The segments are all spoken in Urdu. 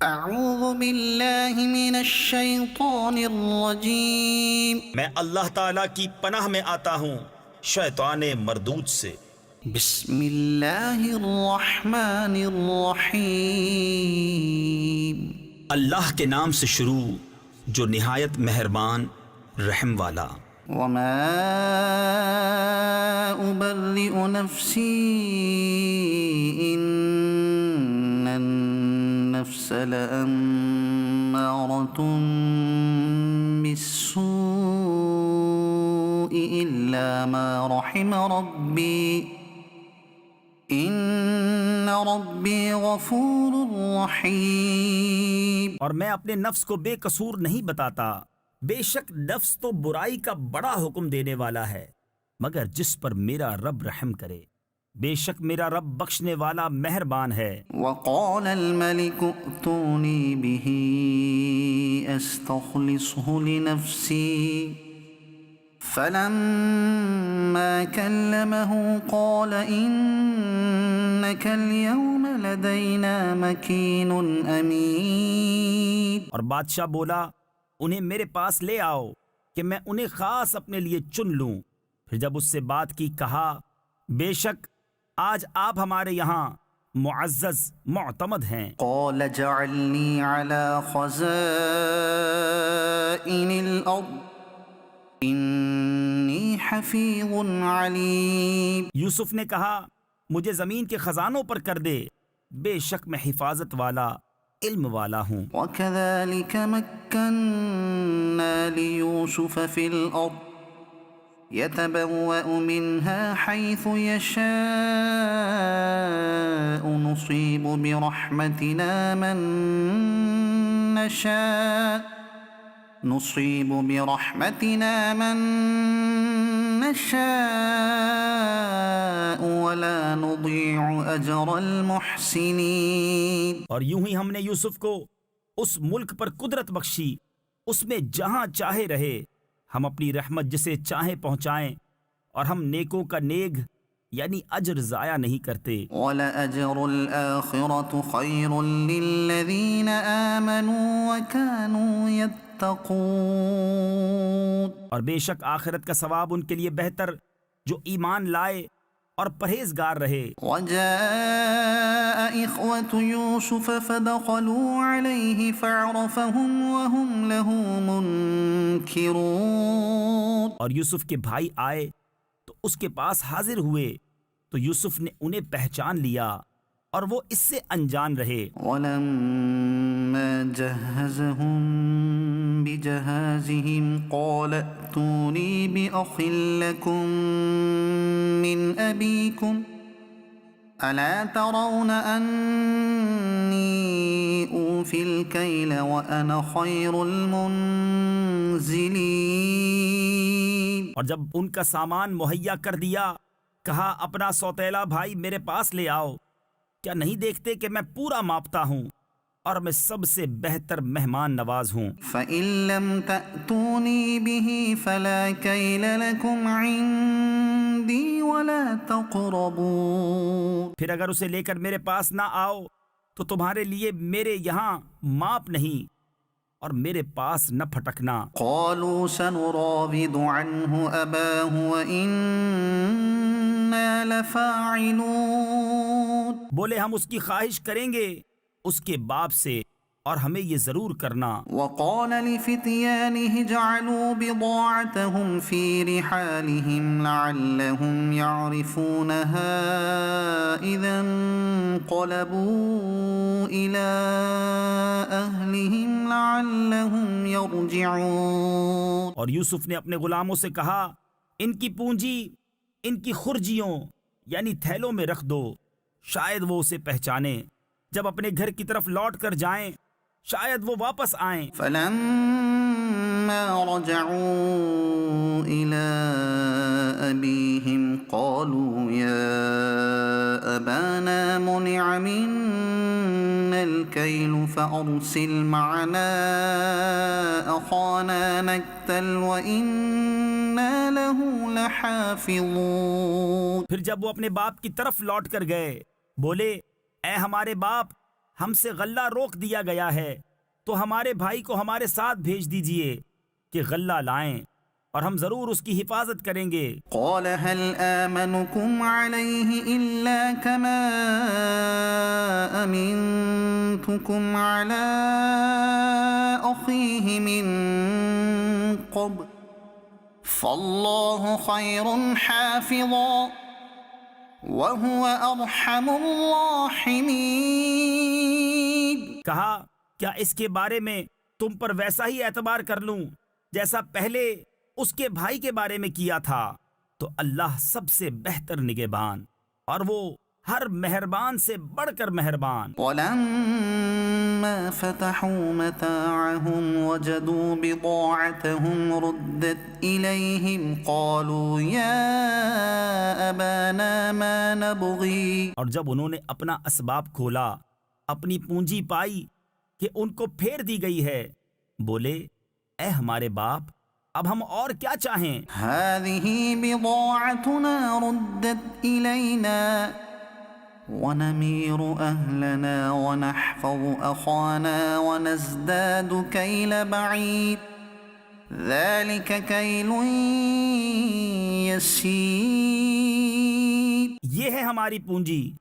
اعوذ باللہ من الشیطان الرجیم میں اللہ تعالیٰ کی پناہ میں آتا ہوں شیطان مردود سے۔ بسم اللہ الرحمن الرحیم اللہ کے نام سے شروع جو نہایت مہربان رحم والا۔ وما ابرئ نفسی ان النفس لأمارة بالسوء إلا ما رحم ربي ان ربی غفور رحیم۔ اور میں اپنے نفس کو بے قصور نہیں بتاتا، بے شک نفس تو برائی کا بڑا حکم دینے والا ہے، مگر جس پر میرا رب رحم کرے، بے شک میرا رب بخشنے والا مہربان ہے۔ وقال الملك ائتوني به استخلصه لنفسي فلما كلمه قال انك اليوم لدينا مكين امين۔ اور بادشاہ بولا انہیں میرے پاس لے آؤ کہ میں انہیں خاص اپنے لیے چن لوں۔ پھر جب اس سے بات کی کہا بے شک آج آپ ہمارے یہاں معزز معتمد ہیں۔ قال جعلني على خزائن الارض انی حفیظ علیم۔ یوسف نے کہا مجھے زمین کے خزانوں پر کر دے، بے شک میں حفاظت والا علم والا ہوں۔ وَكَذَلِكَ مَكَّنَّا لِيُوسُفَ فِي الْأَرْضِ يَتَبَوَّأُ مِنْهَا حَيْثُ يَشَاءُ نُصِيبُ بِرَحْمَتِنَا مَن نَّشَاءُ وَلَا نُضِيعُ أَجْرَ الْمُحْسِنِينَ۔ اور یوں ہی ہم نے یوسف کو اس ملک پر قدرت بخشی، اس میں جہاں چاہے رہے، ہم اپنی رحمت جسے چاہیں پہنچائیں، اور ہم نیکوں کا نیک یعنی اجر ضائع نہیں کرتے۔ وَلَأَجْرُ الْآخِرَةُ خَيْرٌ لِّلَّذِينَ آمَنُوا وَكَانُوا يَتَّقُونَ۔ اور بے شک آخرت کا ثواب ان کے لیے بہتر جو ایمان لائے اور پرہیزگار رہے۔ وَجَاءَ إِخْوَةُ يُوسُفَ فَدَخَلُوا عَلَيْهِ فَعَرَفَهُمْ وَهُمْ لَهُ مُنْكِرُونَ۔ اور یوسف کے بھائی آئے تو اس کے پاس حاضر ہوئے تو یوسف نے انہیں پہچان لیا اور وہ اس سے انجان رہے۔ وَلَمَّا جَهَّزَهُم بِجَهَازِهِمْ قَالَ ائْتُونِي بِأَخٍ لَّكُم مِّنْ أَبِيكُمْ أَلَا تَرَوْنَ أَنِّي أُوفِي الْكَيْلَ وَأَنَا خَيْرُ الْمُنزِلِينَ۔ اور جب ان کا سامان مہیا کر دیا کہا اپنا سوتیلا بھائی میرے پاس لے آؤ، کیا نہیں دیکھتے کہ میں پورا ماپتا ہوں اور میں سب سے بہتر مہمان نواز ہوں۔ فَإِن لَّمْ تَأْتُونِي بِهِ فَلَا كَيْلَ لَكُمْ عِندِي وَلَا تَقْرَبُونَ۔ پھر اگر اسے لے کر میرے پاس نہ آؤ تو تمہارے لیے میرے یہاں ماپ نہیں اور میرے پاس نہ پھٹکنا۔ قَالُوا سَنُرَاوِدُ عَنْهُ أَبَاهُ وَإِنَّا لَفَاعِلُونَ۔ بولے ہم اس کی خواہش کریں گے اس کے باپ سے اور ہمیں یہ ضرور کرنا۔ وقال لفتيانه اجعلوا بضاعتهم في رحالهم لعلهم يعرفونها إذا انقلبوا إلى أهلهم لعلهم يرجعون۔ اور یوسف نے اپنے غلاموں سے کہا ان کی پونجی ان کی خرجیوں یعنی تھیلوں میں رکھ دو، شاید وہ اسے پہچانے، جب اپنے گھر کی طرف لوٹ کر جائیں شاید وہ واپس آئیں۔ فلما رجعوا إلى أبيهم قالوا يا أبانا منع منا الكيل فأرسل معنا أخانا نكتل وإنا له لحافظون۔ پھر جب وہ اپنے باپ کی طرف لوٹ کر گئے بولے اے ہمارے باپ ہم سے غلہ روک دیا گیا ہے تو ہمارے بھائی کو ہمارے ساتھ بھیج دیجئے کہ غلہ لائیں اور ہم ضرور اس کی حفاظت کریں گے۔ قال هل آمنكم عليه إلا كما أمنتكم على أخيه من قبل فالله خير حافظا وهو أرحم الراحمين۔ کہا کیا اس کے بارے میں تم پر ویسا ہی اعتبار کر لوں جیسا پہلے اس کے بھائی کے بارے میں کیا تھا؟ تو اللہ سب سے بہتر نگہبان اور وہ ہر مہربان سے بڑھ کر مہربان۔ ولما فتحوا متاعهم وجدوا بضاعتهم ردت إليهم قالوا يا أبانا ما نبغي۔ اور جب انہوں نے اپنا اسباب کھولا، اپنی پونجی پائی کہ ان کو پھیر دی گئی ہے، بولے اے ہمارے باپ، اب ہم اور کیا چاہیں؟ هذه بضاعتنا ردت إلينا ونمير أهلنا ونحفظ أخانا ونزداد كيل بعيد ذلك كيل يسير۔ یہ ہے ہماری پونجی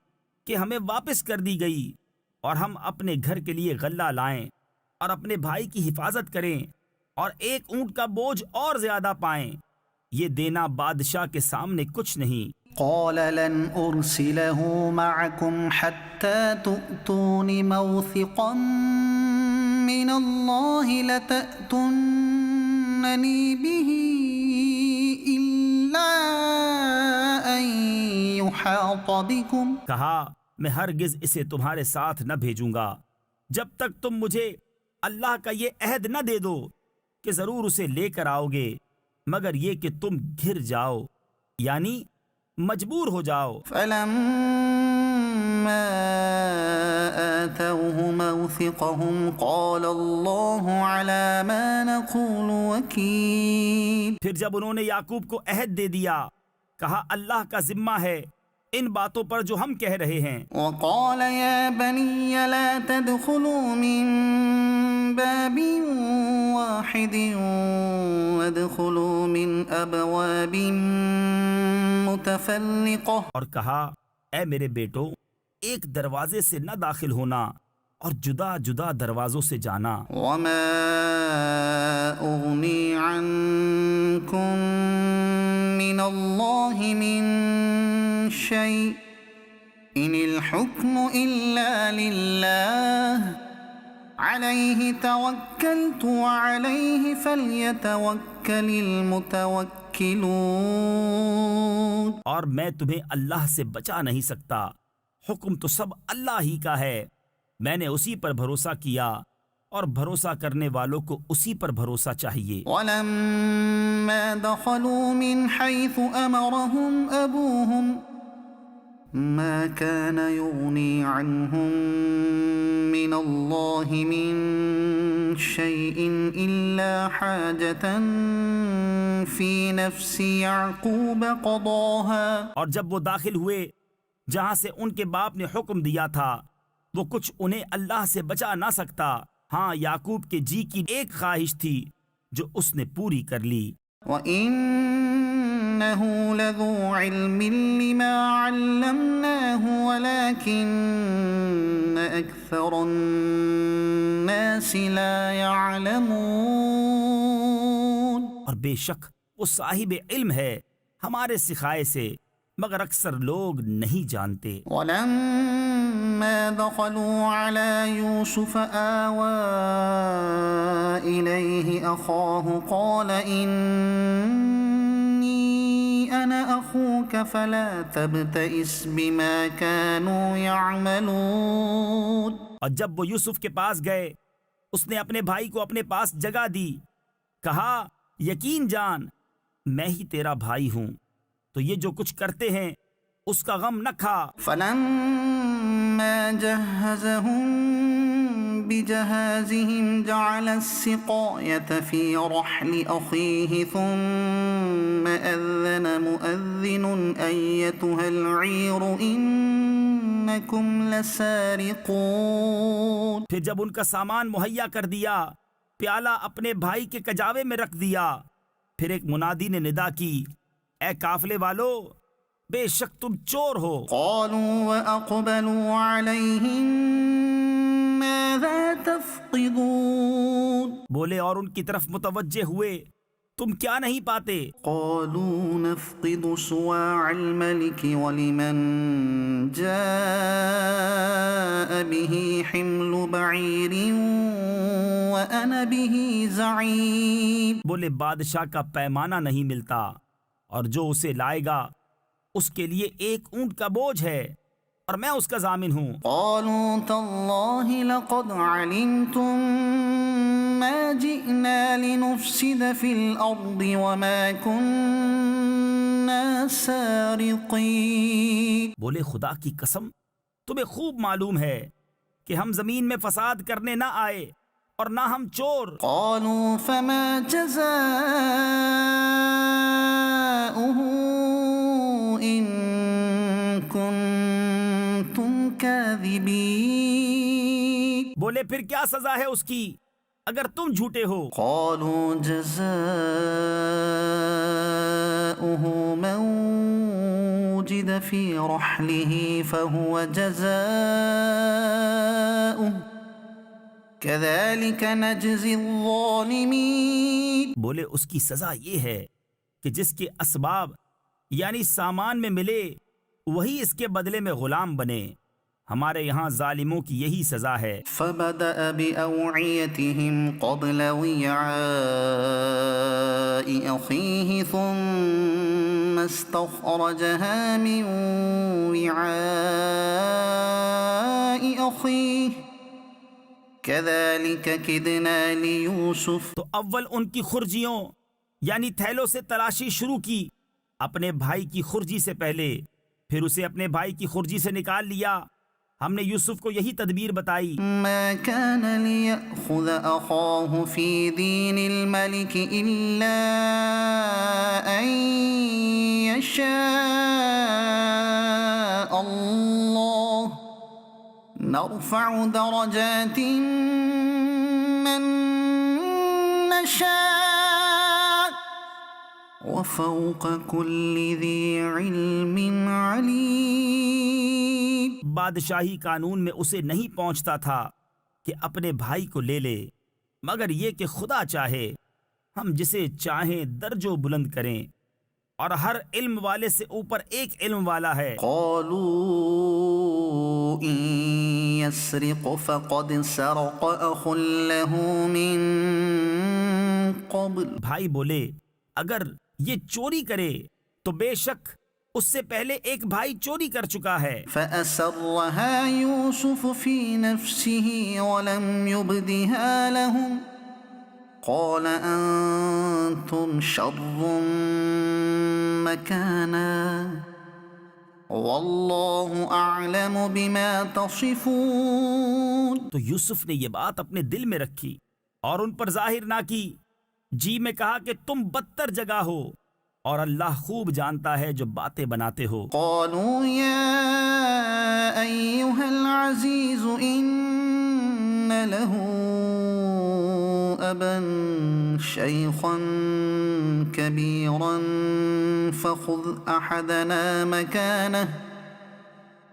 کہ ہمیں واپس کر دی گئی، اور ہم اپنے گھر کے لیے غلہ لائیں اور اپنے بھائی کی حفاظت کریں اور ایک اونٹ کا بوجھ اور زیادہ پائیں۔ یہ دینا بادشاہ کے سامنے کچھ نہیں۔ قال لن أرسله معكم حتى تؤتون موثقا من الله لتأتونني به إلا أن يحاط بكم۔ کہا میں ہرگز اسے تمہارے ساتھ نہ بھیجوں گا جب تک تم مجھے اللہ کا یہ عہد نہ دے دو کہ ضرور اسے لے کر آؤ گے، مگر یہ کہ تم گھر جاؤ، یعنی مجبور ہو جاؤ۔ فلما آتوه موثقهم قال الله على ما نقول وكيل۔ پھر جب انہوں نے یعقوب کو عہد دے دیا، کہا اللہ کا ذمہ ہے ان باتوں پر جو ہم کہہ رہے ہیں۔ وقال يا بني لا تدخلوا من باب واحد وادخلوا من أبواب متفرقة۔ اور کہا اے میرے بیٹو، ایک دروازے سے نہ داخل ہونا اور جدا جدا دروازوں سے جانا۔ وما أغني عنكم من الله من شيء إن الحكم إلا لله عليه توكلت وعليه فليتوكل المتوكلون۔ اور میں تمہیں اللہ سے بچا نہیں سکتا، حکم تو سب اللہ ہی کا ہے، میں نے اسی پر بھروسہ کیا اور بھروسہ کرنے والوں کو اسی پر بھروسہ چاہیے۔ ولما دخلوا من حيث أمرهم أبوهم ما كان يغني عنهم من الله من شيء إلا حاجة في نفس يعقوب قضاها۔ اور جب وہ داخل ہوئے جہاں سے ان کے باپ نے حکم دیا تھا، وہ کچھ انہیں اللہ سے بچا نہ سکتا، ہاں یعقوب کے جی کی ایک خواہش تھی جو اس نے پوری کر لی۔ وَإِنَّهُ لَذُو عِلْمٍ لِّمَا عَلَّمْنَاهُ وَلَكِنَّ أَكْثَرَ النَّاسِ لَا يَعْلَمُونَ۔ اور بے شک وہ صاحب علم ہے ہمارے سکھائے سے، مگر اکثر لوگ نہیں جانتے۔ وَلَمَّا دَخَلُوا عَلَى يُوسُفَ آوَى إِلَيْهِ أَخَاهُ قَالَ إِنِّي أَنَا أَخُوكَ فَلَا تَبْتَئِسْ بِمَا كَانُوا يَعْمَلُونَ۔ اور جب وہ یوسف کے پاس گئے، اس نے اپنے بھائی کو اپنے پاس جگہ دی، کہا یقین جان میں ہی تیرا بھائی ہوں، تو یہ جو کچھ کرتے ہیں اس کا غم نہ کھا۔ فَلَمَّا جَهَّزَهُم بِجَهَازِهِمْ جَعَلَ السِّقَايَةَ فِي رَحْلِ أَخِيهِ ثُمَّ أَذَّنَ مُؤَذِّنٌ أَيَّتُهَا الْعِيرُ إِنَّكُمْ إنكم لسارقون. پھر جب ان کا سامان مہیا کر دیا، پیالہ اپنے بھائی کے کجاوے میں رکھ دیا، پھر ایک منادی نے ندا کی، اے قافلے والو، بے شک تم چور ہو. قالوا وأقبلوا عليهم ماذا تفقدون. بولے اور ان کی طرف متوجہ ہوئے، تم کیا نہیں پاتے؟ قالوا نفقد صواع الملك ولمن جاء به حمل بعير وأنا به زعيم. بولے بادشاہ کا پیمانہ نہیں ملتا، اور جو اسے لائے گا اس کے لیے ایک اونٹ کا بوجھ ہے، اور میں اس کا ضامن ہوں. قالوا تالله لقد علمتم ما جئنا لنفسد في الأرض وما كنا سارقين. بولے خدا کی قسم، تمہیں خوب معلوم ہے کہ ہم زمین میں فساد کرنے نہ آئے اور نہ ہم چور. قالوا فما جزاؤه إن كنتم كاذبين. بولے پھر کیا سزا ہے اس کی اگر تم جھوٹے ہو؟ قالوا جزاؤه من وجد في رحله فهو جزاؤه كذلك نجزي الظالمين. بولے اس کی سزا یہ ہے کہ جس کے اسباب یعنی سامان میں ملے وہی اس کے بدلے میں غلام بنے. ہمارے یہاں ظالموں کی یہی سزا ہے. فبدأ بأوعيتهم قبل وعاء أخيه ثم استخرجها من وعاء أخيه كذلك كدنا ليوسف. تو اول ان کی خرجیوں یعنی تھیلوں سے تلاشی شروع کی اپنے بھائی کی خرجی سے پہلے، پھر اسے اپنے بھائی کی خرجی سے نکال لیا. ہم نے یوسف کو یہی تدبیر بتائی. ما كان ليأخذ أخاه في دين الملك إلا أن يشاء الله نرفع درجات من نشاء وفوق كل ذي علم عليم. بادشاہی قانون میں اسے نہیں پہنچتا تھا کہ اپنے بھائی کو لے لے، مگر یہ کہ خدا چاہے ہم جسے چاہیں درجو بلند کریں، اور ہر علم والے سے اوپر ایک علم والا ہے. قالوا إن يسرق فقد سرق أخ له من قبل. بھائی بولے اگر یہ چوری کرے تو بے شک اس سے پہلے ایک بھائی چوری کر چکا ہے. فأسرها يوسف في نفسه ولم يبدها لهم قال أنتم شر مكانا والله أعلم بما تصفون. تو یوسف نے یہ بات اپنے دل میں رکھی اور ان پر ظاہر نہ کی، جی میں کہا کہ تم بدتر جگہ ہو، اور اللہ خوب جانتا ہے جو باتیں بناتے ہو. قالوا يا أيها العزيز إن له أبا شيخا كبيرا فخذ أحدنا مكانه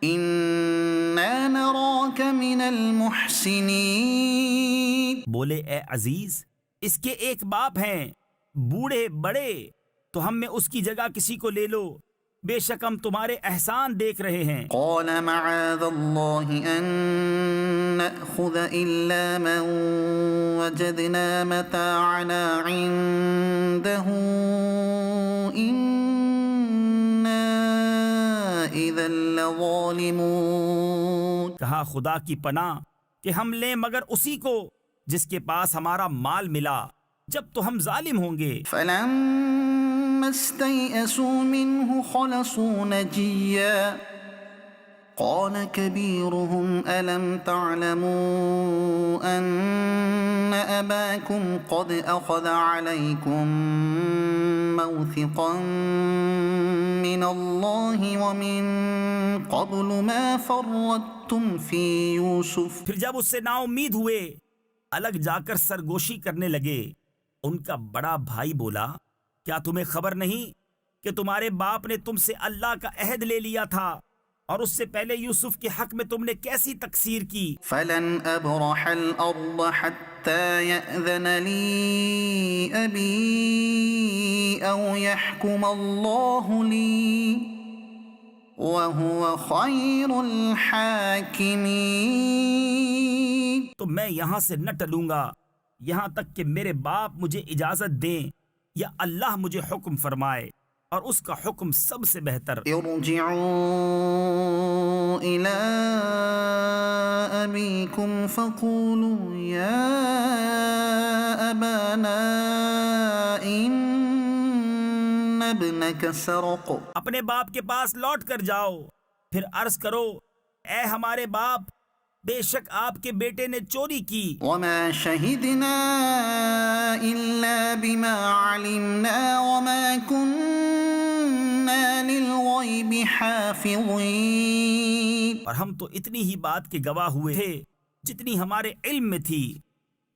إنا نراك من المحسنين. بولے اے عزیز، اس کے ایک باپ ہیں بوڑھے بڑے، تو ہم میں اس کی جگہ کسی کو لے لو، بے شک ہم تمہارے احسان دیکھ رہے ہیں. قال معاذ الله أن نأخذ إلا من وجدنا متاعنا عنده إنا إذا لظالمون. کہا خدا کی پناہ کہ ہم لیں مگر اسی کو جس کے پاس ہمارا مال ملا، جب تو ہم ظالم ہوں گے. فلما استيئسوا منه خلصوا نجيا قال كبيرهم ألم تعلموا أن أباكم قد أخذ عليكم موثقا من الله ومن قبل ما فرطتم في يوسف. پھر جب اس سے نا امید ہوئے الگ جا کر سرگوشی کرنے لگے، ان کا بڑا بھائی بولا، کیا تمہیں خبر نہیں کہ تمہارے باپ نے تم سے اللہ کا عہد لے لیا تھا اور اس سے پہلے یوسف کے حق میں تم نے کیسی تقصیر کی؟ فلن أبرح الأرض حتى يأذن لي أبي أو يحكم الله لي وهو خير الحاكمين. تو میں یہاں سے نہ ٹلوں گا یہاں تک کہ میرے باپ مجھے اجازت دیں یا اللہ مجھے حکم فرمائے، اور اس کا حکم سب سے بہتر. ارجعوا إلى أبيكم فقولوا يا أبانا إن ابنك سرق. اپنے باپ کے پاس لوٹ کر جاؤ، پھر عرض کرو، اے ہمارے باپ، بے شک آپ کے بیٹے نے چوری کی. وما شهدنا إلا بما علمنا وما كنا للغيب حافظين. اور ہم تو اتنی ہی بات کے گواہ ہوئے تھے جتنی ہمارے علم میں تھی،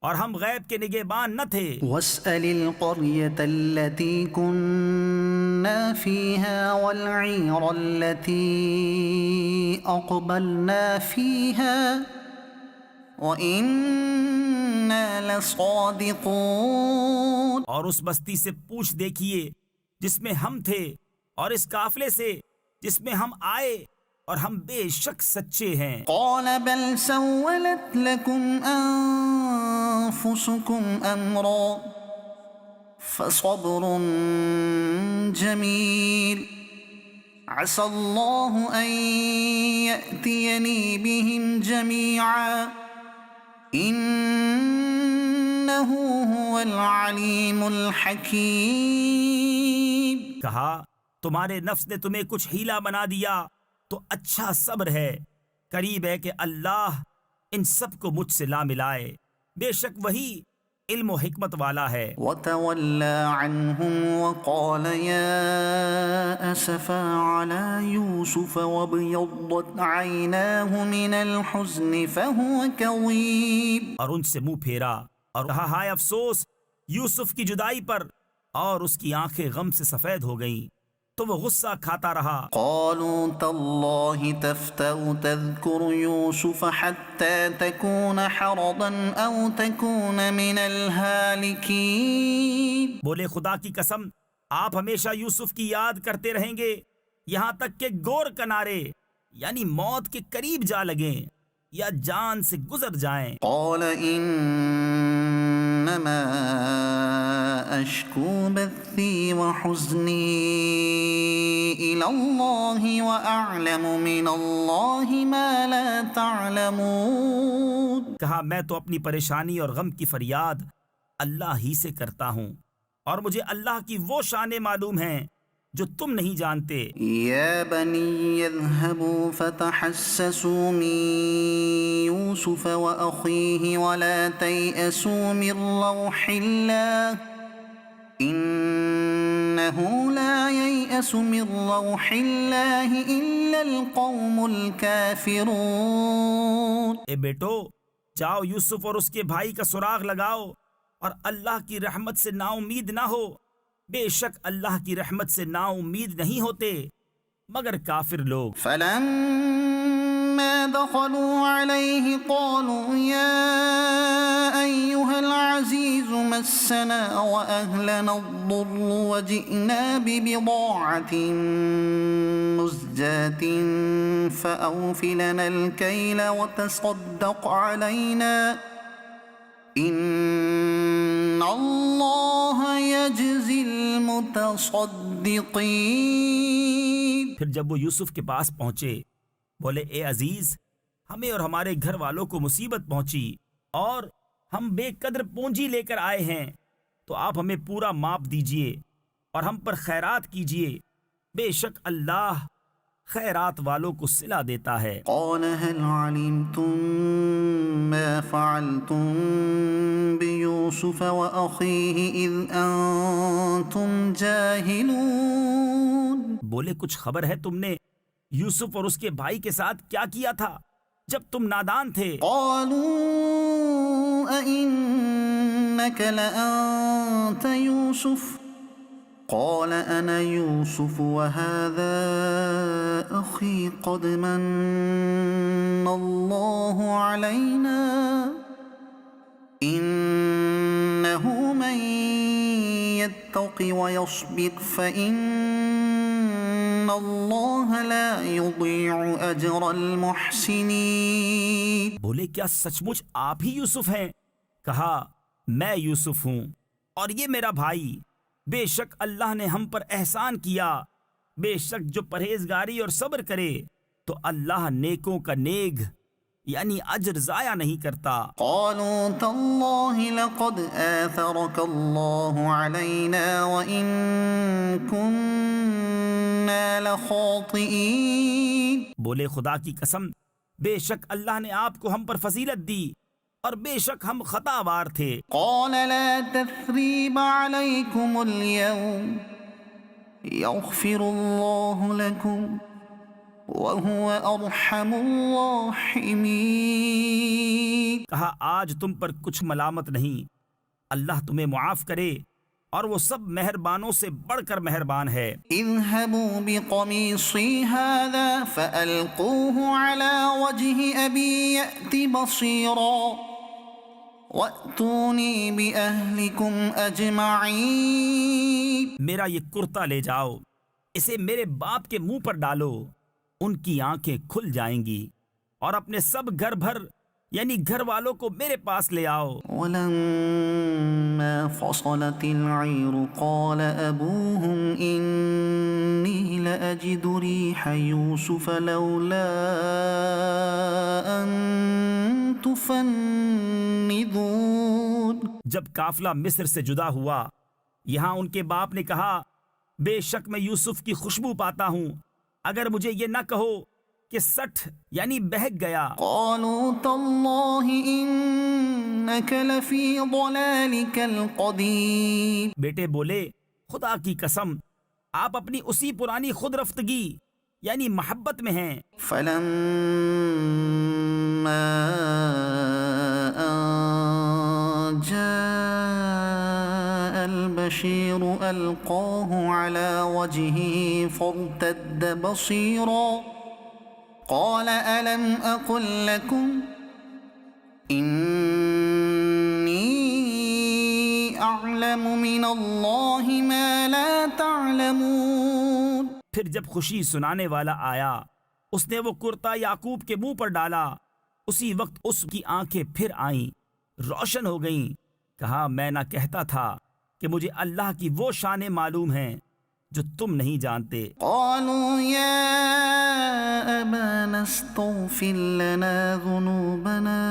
اور ہم غیب کے نگہبان نہ تھے. واسأل القرية التي كنا فيها والعير التي أقبلنا فيها وإنا لصادقون. اور اس بستی سے پوچھ دیکھیے جس میں ہم تھے، اور اس قافلے سے جس میں ہم آئے، اور ہم بے شک سچے ہیں. قال بل سولت لكم أنفسكم أمرا فصبر جميل عسى الله أن يأتيني بهم جميعا إنه هو العليم الحكيم. کہا، تمہارے نفس نے تمہیں کچھ ہیلا بنا دیا تو اچھا صبر ہے، قریب ہے کہ اللہ ان سب کو مجھ سے لا ملائے، بے شک وہی علم و حکمت والا ہے. وتولى عنهم وقال يا أسفا على يوسف وابيضت عيناه من الحزن فهو كظيم. اور ان سے منہ پھیرا اور کہا، ہائے افسوس یوسف کی جدائی پر، اور اس کی آنکھیں غم سے سفید ہو گئیں تو وہ غصہ کھاتا رہا. قالوا تالله تفتأ تذكر يوسف حتى تكون حرضا أو تكون من الهالكين. بولے، خدا کی قسم، آپ ہمیشہ یوسف کی یاد کرتے رہیں گے یہاں تک کہ گور کنارے یعنی موت کے قریب جا لگیں یا جان سے گزر جائیں. قال إنما أشكو بثي وحزني إلى الله وأعلم من الله ما لا تعلمون. کہا، میں تو اپنی پریشانی اور غم کی فریاد اللہ ہی سے کرتا ہوں، اور مجھے اللہ کی وہ شانیں معلوم ہیں جو تم نہیں جانتے. يا بني اذهبوا فتحسسوا من يوسف وأخيه ولا تيأسوا من روح الله إنه لا ييأس من روح الله إلا القوم الكافرون. اے بیٹو، جاؤ یوسف اور اس کے بھائی کا سراغ لگاؤ، اور اللہ کی رحمت سے نا امید نہ ہو، بے شک اللہ کی رحمت سے نا امید نہیں ہوتے مگر کافر لوگ. فلما دخلوا عليه قالوا يا أيها العزيز مسنا وأهلنا الضر وجئنا ببضاعة مزجاة فأوف لنا الكيل وتصدق علينا ان اللہ یجزی المتصدقین. پھر جب وہ یوسف کے پاس پہنچے، بولے، اے عزیز، ہمیں اور ہمارے گھر والوں کو مصیبت پہنچی اور ہم بے قدر پونجی لے کر آئے ہیں، تو آپ ہمیں پورا ماپ دیجئے اور ہم پر خیرات کیجئے، بے شک اللہ خیرات والوں کو صلہ دیتا ہے. قال هل علمتم ما فعلتم بيوسف يوسف وأخيه إذ أنتم جاهلون بولے کچھ خبر ہے تم نے یوسف اور اس کے بھائی کے ساتھ کیا کیا تھا جب تم نادان تھے؟ قالوا أئنك لأنت يوسف قال أنا يوسف وهذا أخي قد من الله علينا إنه من يتق ويصبر فإن الله لا يضيع أجر المحسنين بولے کیا سچ مچ آپ ہی یوسف ہیں؟ کہا میں یوسف ہوں اور یہ میرا بھائی، بے شک اللہ نے ہم پر احسان کیا، بے شک جو پرہیزگاری اور صبر کرے تو اللہ نیکوں کا نیک یعنی اجر ضائع نہیں کرتا۔ قالوا تالله لقد آثرك الله علينا وإن كنا لخاطئين بولے خدا کی قسم بے شک اللہ نے آپ کو ہم پر فضیلت دی اور بے شک ہم خطا وار تھے۔ قال لا تثريب عليكم اليوم يغفر الله لكم وهو ارحم الراحمين کہا آج تم پر کچھ ملامت نہیں، اللہ تمہیں معاف کرے اور وہ سب مہربانوں سے بڑھ کر مہربان ہے۔ اذهبوا بقميصي هذا فألقوه على وجه أبي يأت بصيرا وَأْتُونِي بِأَهْلِكُمْ أَجْمَعِينَ میرا یہ کرتا لے جاؤ، اسے میرے باپ کے منہ پر ڈالو، ان کی آنکھیں کھل جائیں گی، اور اپنے سب گھر بھر یعنی گھر والوں کو میرے پاس لے آؤ۔ وَلَمَّا فَصَلَتِ الْعِيرُ قَالَ أَبُوهُمْ إِنِّي لَأَجِدُ رِيحَ يُوسُفَ لَوْلَا أَن تُفَنِّدُونِ جب قافلہ مصر سے جدا ہوا، یہاں ان کے باپ نے کہا بے شک میں یوسف کی خوشبو پاتا ہوں، اگر مجھے یہ نہ کہو کہ سٹھ یعنی بہک گیا۔ قالوا تالله إنك لفي ضلالك القديم بیٹے بولے خدا کی قسم آپ اپنی اسی پرانی خود رفتگی یعنی محبت میں ہیں۔ فلما أن جاء البشير ألقاه على وجهه فارتد بصيرا قال ألم أقل لكم إني أعلم من الله ما لا تعلمون پھر جب خوشی سنانے والا آیا اس نے وہ کرتا یعقوب کے منہ پر ڈالا، اسی وقت اس کی آنکھیں پھر آئیں، روشن ہو گئیں۔ کہا میں نہ کہتا تھا کہ مجھے اللہ کی وہ شانیں معلوم ہیں جو تم نہیں جانتے۔ قالوا يا أبانا استغفر لنا ذنوبنا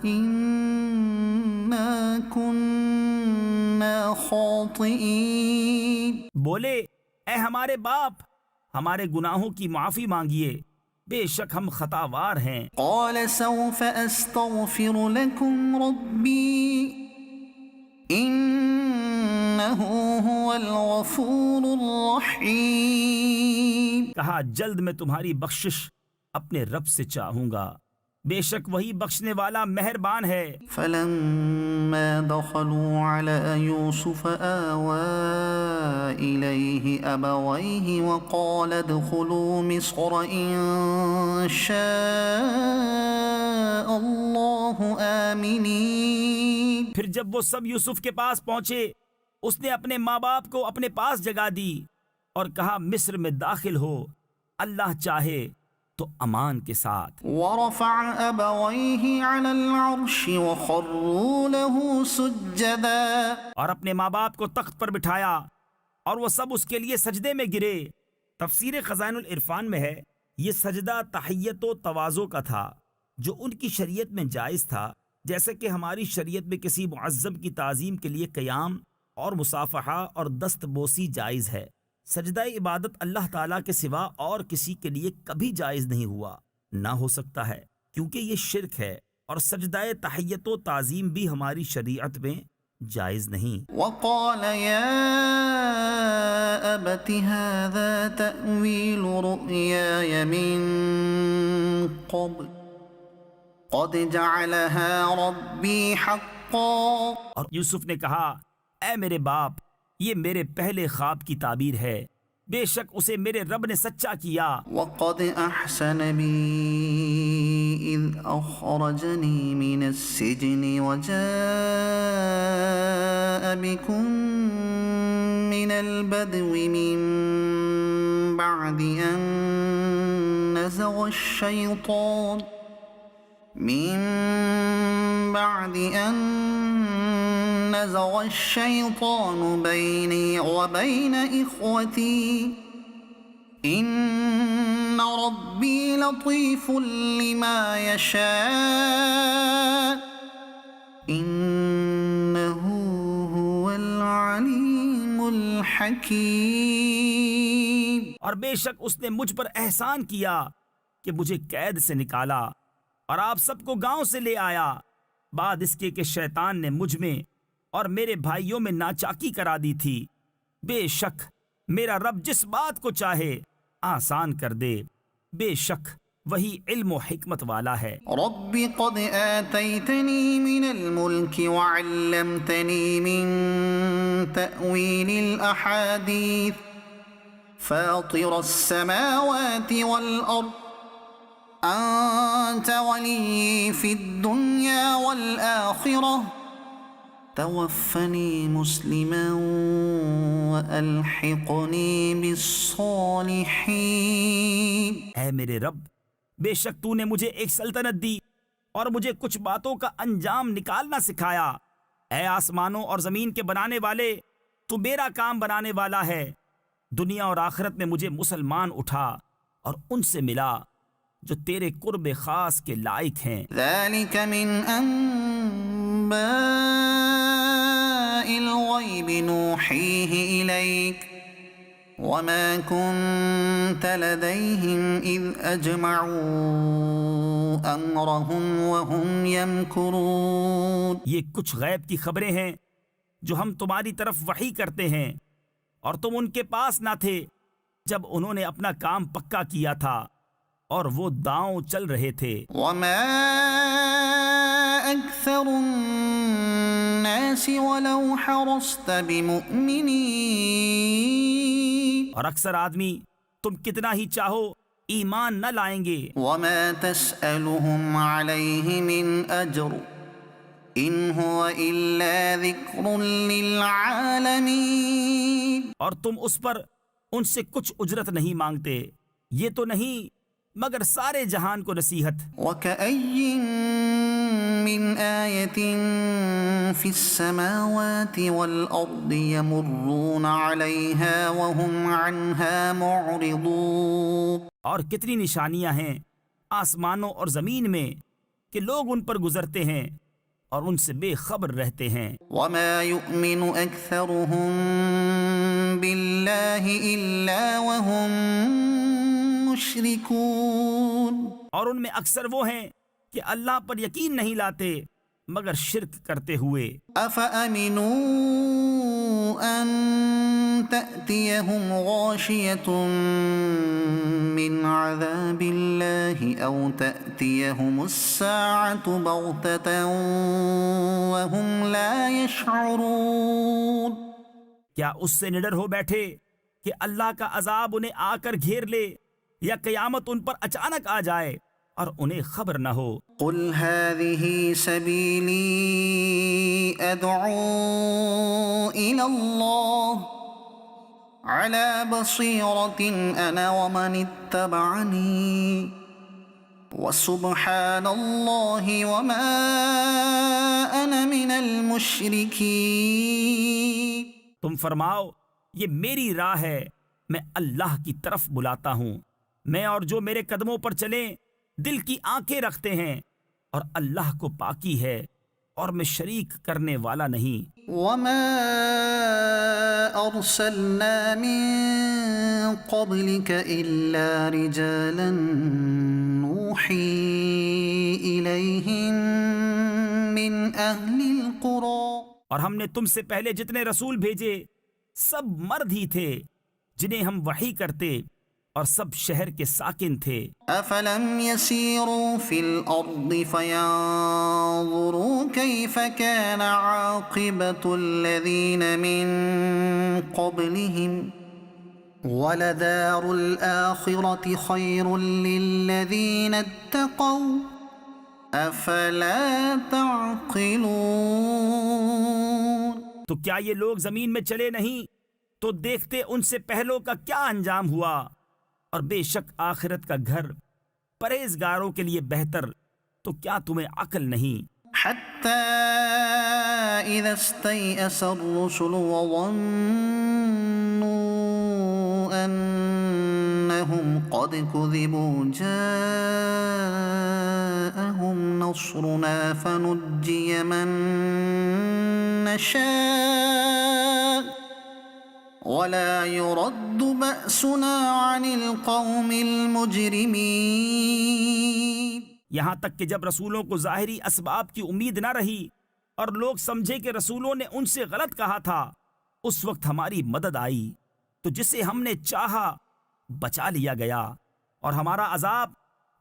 إنا كنا خاطئين بولے اے ہمارے باپ ہمارے گناہوں کی معافی مانگیے، بے شک ہم خطا وار ہیں۔ قال سوف أستغفر لكم ربي إنه هو الغفور الرحيم کہا جلد میں تمہاری بخشش اپنے رب سے چاہوں گا، بے شک وہی بخشنے والا مہربان ہے۔ فلما دخلوا على يوسف آوى إليه أبويه وقال ادخلوا مصر إن شاء الله آمنين پھر جب وہ سب یوسف کے پاس پہنچے اس نے اپنے ماں باپ کو اپنے پاس جگہ دی اور کہا مصر میں داخل ہو اللہ چاہے تو امان کے ساتھ۔ ورفع أبويه على العرش وخروا له سجدا اور اپنے ماں باپ کو تخت پر بٹھایا اور وہ سب اس کے لیے سجدے میں گرے۔ تفسیر خزائن العرفان میں ہے یہ سجدہ تحیت و تواضع کا تھا جو ان کی شریعت میں جائز تھا، جیسے کہ ہماری شریعت میں کسی معظم کی تعظیم کے لیے قیام اور مصافحہ اور دست بوسی جائز ہے۔ سجدہ عبادت اللہ تعالیٰ کے سوا اور کسی کے لیے کبھی جائز نہیں ہوا، نہ ہو سکتا ہے، کیونکہ یہ شرک ہے اور سجدہ تحیت و تعظیم بھی ہماری شریعت میں جائز نہیں۔ وقال يا أبت هذا تأويل رؤياي من قبل قد جعلها ربي حقا۔ اور یوسف نے کہا اے میرے باپ، یہ میرے پہلے خواب کی تعبیر ہے، بے شک اسے میرے رب نے سچا کیا۔ وقد أحسن بي إذ أخرجني من السجن وجاء بكم من البدو من بعد أن نزغ الشيطان بيني وبين إخوتي إن ربي لطيف لما يشاء إنه هو العليم الحكيم۔ اور بے شک اس نے مجھ پر احسان کیا کہ مجھے قید سے نکالا اور آپ سب کو گاؤں سے لے آیا، بعد اس کے کہ شیطان نے مجھ میں اور میرے بھائیوں میں ناچاکی کرا دی تھی۔ بے شک میرا رب جس بات کو چاہے آسان کر دے، بے شک وہی علم و حکمت والا ہے۔ رب قد آتيتني من الملك وعلمتني من تأويل الأحاديث فاطر السماوات والأرض أنت ولي في الدنيا والآخرة توفني مسلما وألحقني بالصالحين۔ اے میرے رب، بے شک تو نے مجھے ایک سلطنت دی اور مجھے کچھ باتوں کا انجام نکالنا سکھایا۔ اے آسمانوں اور زمین کے بنانے والے، تو میرا کام بنانے والا ہے، دنیا اور آخرت میں مجھے مسلمان اٹھا اور ان سے ملا جو تیرے قرب خاص کے لائق ہیں۔ ذلك من أنباء الغيب نوحيه إليك وما كنت لديهم إذ أجمعوا أمرهم وهم يمكرون۔ یہ کچھ غیب کی خبریں ہیں جو ہم تمہاری طرف وحی کرتے ہیں، اور تم ان کے پاس نہ تھے جب انہوں نے اپنا کام پکا کیا تھا اور وہ داؤں چل رہے تھے۔ وما أكثر الناس ولو حرصت بمؤمنين۔ اور اکثر آدمی تم کتنا ہی چاہو ایمان نہ لائیں گے۔ وما تسألهم عليه من أجر إن هو إلا ذكر للعالمين۔ اور تم اس پر ان سے کچھ اجرت نہیں مانگتے، یہ تو نہیں مگر سارے جہان کو نصیحت۔ وكأي من آية في السماوات والأرض يمرون عليها وهم عنها معرضون۔ اور کتنی نشانیاں ہیں آسمانوں اور زمین میں کہ لوگ ان پر گزرتے ہیں اور ان سے بے خبر رہتے ہیں۔ وما يؤمن أكثرهم بالله إلا وهم مشركون۔ اور ان میں اکثر وہ ہیں کہ اللہ پر یقین نہیں لاتے مگر شرک کرتے ہوئے۔ أفأمنوا أن تأتيهم غاشية من عذاب الله أو تأتيهم الساعة بغتة وهم لا يشعرون۔ کیا اس سے نڈر ہو بیٹھے کہ اللہ کا عذاب انہیں آ کر گھیر لے، یا قیامت ان پر اچانک آ جائے اور انہیں خبر نہ ہو۔ قل هذه سبيلي أدعو إلى الله على بصيرة أنا ومن اتبعني وسبحان الله وما أنا من المشركين۔ تم فرماؤ یہ میری راہ ہے، میں اللہ کی طرف بلاتا ہوں، میں اور جو میرے قدموں پر چلیں دل کی آنکھیں رکھتے ہیں، اور اللہ کو پاکی ہے اور میں شریک کرنے والا نہیں۔ وما أرسلنا من قبلك إلا رجالا نوحي إليهم من أهل القرى اور ہم نے تم سے پہلے جتنے رسول بھیجے سب مرد ہی تھے جنہیں ہم وحی کرتے اور سب شہر کے ساکن تھے. أفلم يسيروا في الأرض فينظروا كيف كان عاقبة الذين من قبلهم ولدار الآخرة خير للذين اتقوا أفلا تعقلون. تو کیا یہ لوگ زمین میں چلے نہیں تو دیکھتے ان سے پہلوں کا کیا انجام ہوا، اور بے شک آخرت کا گھر پرہیزگاروں کے لیے بہتر، تو کیا تمہیں عقل نہیں؟ حتى إذا استيأس الرسل وظنوا أنهم قد كذبوا جاءهم نصرنا فنجي من نشاء ولا يرد بأسنا عن القوم المجرمين. یہاں تک کہ جب رسولوں کو ظاہری اسباب کی امید نہ رہی اور لوگ سمجھے کہ رسولوں نے ان سے غلط کہا تھا، اس وقت ہماری مدد آئی تو جسے ہم نے چاہا بچا لیا گیا، اور ہمارا عذاب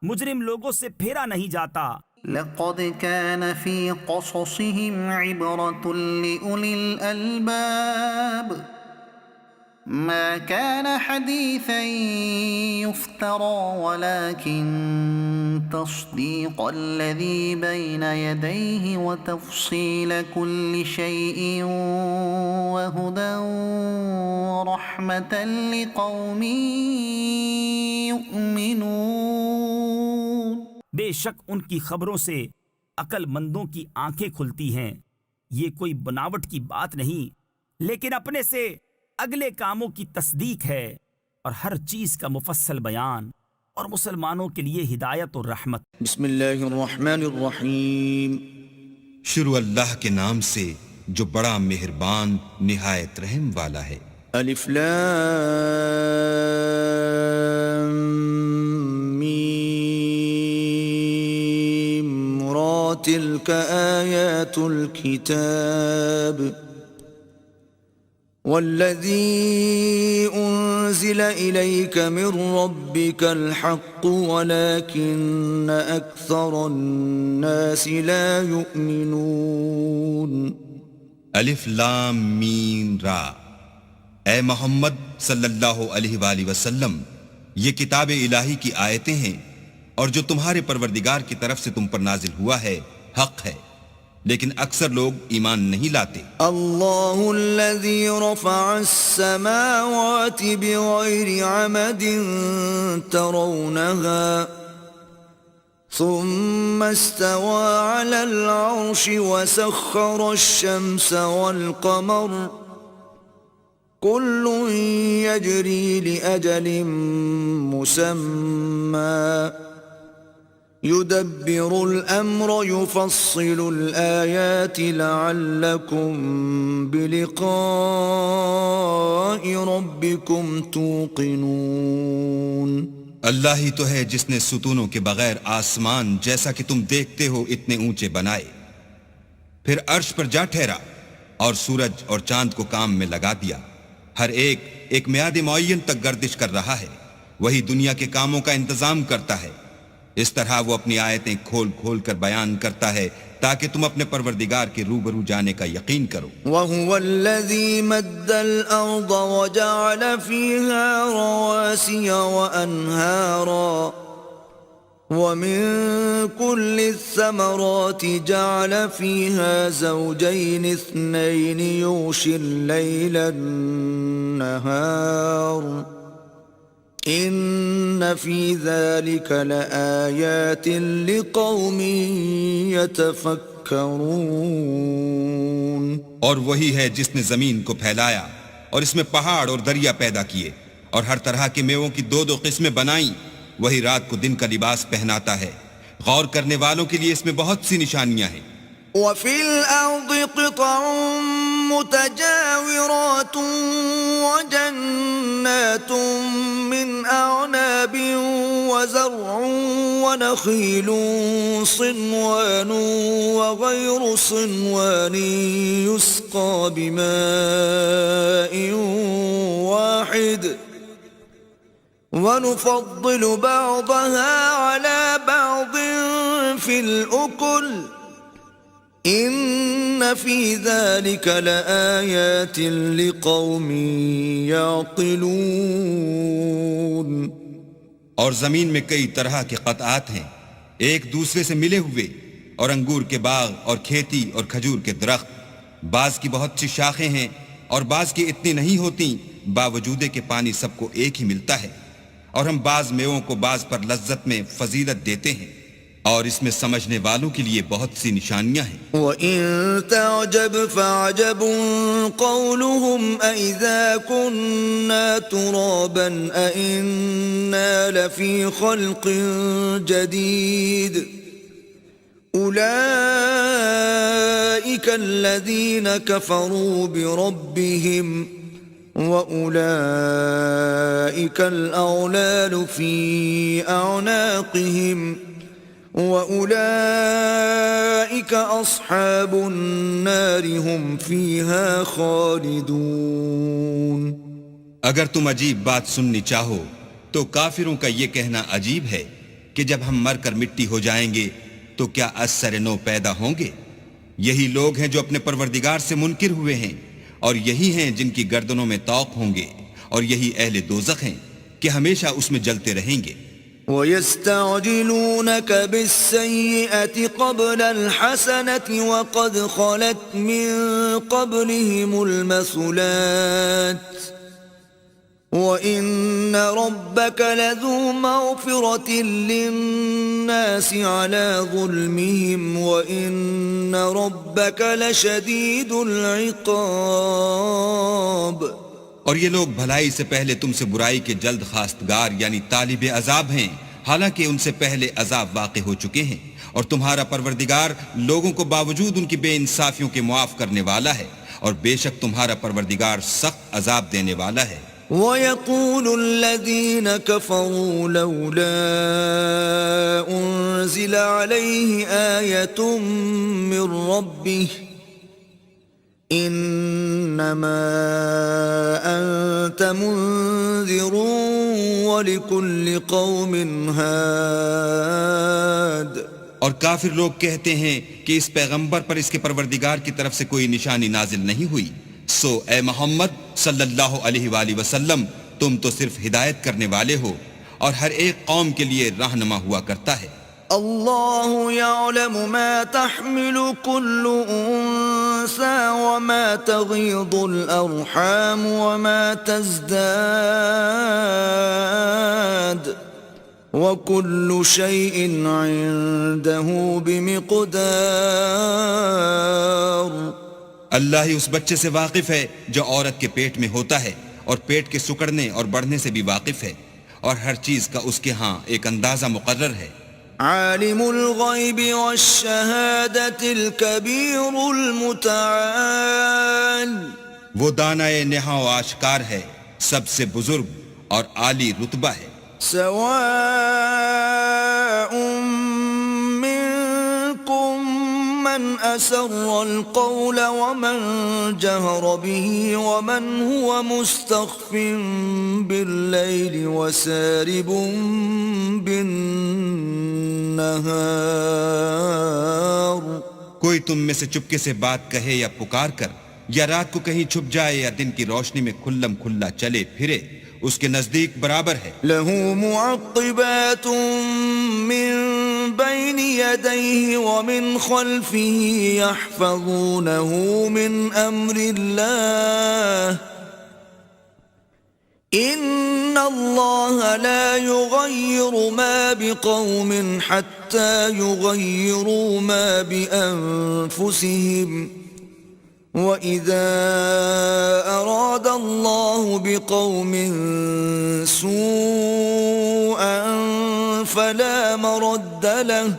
مجرم لوگوں سے پھیرا نہیں جاتا. لقد كان في قصصهم عبرة لأولي الألباب ما كان حديثا يفترى ولكن تصديق الذي بين يديه وتفصيل كل شيء وهدى ورحمة لقوم يؤمنون. بے شک ان کی خبروں سے عقل مندوں کی آنکھیں کھلتی ہیں. یہ کوئی بناوٹ کی بات نہیں، لیکن اپنے سے اگلے کاموں کی تصدیق ہے اور ہر چیز کا مفصل بیان، اور مسلمانوں کے لیے ہدایت اور رحمت. بسم اللہ الرحمن الرحیم. شروع اللہ کے نام سے جو بڑا مہربان نہایت رحم والا ہے. الف لام میم را تلک آیات الكتاب والذی انزل الیک من ربک الحق ولکن اکثر الناس لا یؤمنون. الف لام میم را. اے محمد صلی اللہ علیہ وآلہ وسلم، یہ کتاب الہی کی آیتیں ہیں، اور جو تمہارے پروردگار کی طرف سے تم پر نازل ہوا ہے حق ہے، لیکن اکثر لوگ ایمان نہیں لاتے. اللہ الذی رفع السماوات بغیر عمد ترونها ثم استوى على العرش وسخر الشمس والقمر كل يجري لأجل مسمى يدبر الأمر يفصل الآيات لعلكم بلقاء ربكم توقنون. اللہ ہی تو ہے جس نے ستونوں کے بغیر آسمان جیسا کہ تم دیکھتے ہو اتنے اونچے بنائے، پھر عرش پر جا ٹھہرا اور سورج اور چاند کو کام میں لگا دیا. ہر ایک میعاد معین تک گردش کر رہا ہے. وہی دنیا کے کاموں کا انتظام کرتا ہے. اس طرح وہ اپنی آیتیں کھول کھول کر بیان کرتا ہے تاکہ تم اپنے پروردگار کے روبرو جانے کا یقین کرو. وَهُوَ الَّذِي مَدَّ الْأَرْضَ وَجَعَلَ فِيهَا رَوَاسِيَ وَأَنْهَارًا وَمِن كُلِّ الثَّمَرَاتِ جَعَلَ فِيهَا زَوْجَيْنِ اثْنَيْنِ يُغْشِي اللَّيْلَ النَّهَارَ ان فی ذلک لآیات لقوم یتفکرون. اور وہی ہے جس نے زمین کو پھیلایا اور اس میں پہاڑ اور دریا پیدا کیے اور ہر طرح کے میووں کی دو قسمیں بنائیں. وہی رات کو دن کا لباس پہناتا ہے. غور کرنے والوں کے لیے اس میں بہت سی نشانیاں ہیں. وفي الأرض قطع متجاورات وجنات من أعناب وزرع ونخيل صنوان وغير صنوان يسقى بماء واحد ونفضل بعضها على بعض في الأكل إن في ذلك لآيات لقوم يعقلون. اور زمین میں کئی طرح کے قطعات ہیں ایک دوسرے سے ملے ہوئے، اور انگور کے باغ اور کھیتی اور کھجور کے درخت، بعض کی بہت سی شاخیں ہیں اور بعض کی اتنی نہیں ہوتی، باوجود کہ پانی سب کو ایک ہی ملتا ہے، اور ہم بعض میووں کو بعض پر لذت میں فضیلت دیتے ہیں، اور اس میں سمجھنے والوں کے لیے بہت سی نشانیاں ہیں. وَإِن تَعْجَبْ فَعَجَبٌ قَوْلُهُمْ أَإِذَا كُنَّا تُرَابًا أَإِنَّا لَفِي خَلْقٍ جَدِيدٍ أُولَئِكَ الَّذِينَ كَفَرُوا بِرَبِّهِمْ وَأُولَئِكَ الْأَغْلَالُ فِي أَعْنَاقِهِمْ وَأُولَئِكَ أَصْحَابُ النَّارِ هُمْ فِيهَا خَالِدُونَ. اگر تم عجیب بات سننی چاہو تو کافروں کا یہ کہنا عجیب ہے کہ جب ہم مر کر مٹی ہو جائیں گے تو کیا از سر نو پیدا ہوں گے؟ یہی لوگ ہیں جو اپنے پروردگار سے منکر ہوئے ہیں، اور یہی ہیں جن کی گردنوں میں طوق ہوں گے، اور یہی اہل دوزخ ہیں کہ ہمیشہ اس میں جلتے رہیں گے. وَيَسْتَعْجِلُونَكَ بِالسَّيِّئَةِ قَبْلَ الْحَسَنَةِ وَقَدْ خَلَتْ مِن قَبْلِهِمُ الْمَثُلَاتُ وَإِنَّ رَبَّكَ لَذُو مَغْفِرَةٍ لِلنَّاسِ عَلَى ظُلْمِهِمْ وَإِنَّ رَبَّكَ لَشَدِيدُ الْعِقَابِ. اور یہ لوگ بھلائی سے پہلے تم سے برائی کے جلد خواستگار یعنی طالب عذاب ہیں، حالانکہ ان سے پہلے عذاب واقع ہو چکے ہیں، اور تمہارا پروردگار لوگوں کو باوجود ان کی بے انصافیوں کے معاف کرنے والا ہے، اور بے شک تمہارا پروردگار سخت عذاب دینے والا ہے. وَيَقُولُ الَّذِينَ كَفَرُوا لَوْلَا أُنزِلَ عَلَيْهِ آيَةٌ مِّن رَّبِّهِ إِنَّمَا أَنتَ مُنذِرٌ وَلِكُلِّ قَوْمٍ هَادٍ. اور کافر لوگ کہتے ہیں کہ اس پیغمبر پر اس کے پروردگار کی طرف سے کوئی نشانی نازل نہیں ہوئی، سو اے محمد صلی اللہ علیہ وآلہ وسلم تم تو صرف ہدایت کرنے والے ہو، اور ہر ایک قوم کے لیے رہنما ہوا کرتا ہے. اللہ يعلم ما تحمل كل انثى وما تغيض الارحام وما تزداد وكل شيء عنده بمقدار. اللہ ہی اس بچے سے واقف ہے جو عورت کے پیٹ میں ہوتا ہے، اور پیٹ کے سکڑنے اور بڑھنے سے بھی واقف ہے، اور ہر چیز کا اس کے ہاں ایک اندازہ مقرر ہے. عالم الغیب والشہادت الکبیر المتعال. وہ دانائے نہاں و آشکار ہے، سب سے بزرگ اور عالی رتبہ ہے. سواء منکم من اسر القول ومن جہر به ومن هو مستخف باللیل وسارب بالنہار. کوئی تم میں سے چپکے سے بات کہے یا پکار کر، یا رات کو کہیں چھپ جائے یا دن کی روشنی میں کھلم کھلا چلے پھرے، اس کے نزدیک برابر ہے. له معقبات من بين يديه ومن خلفه يحفظونه من أمر الله إن الله لا يغير ما بقوم حتى يغيروا ما بأنفسهم وَإِذَا أَرَادَ اللَّهُ بِقَوْمٍ سُوءًا فَلَا مَرَدَّ لَهُ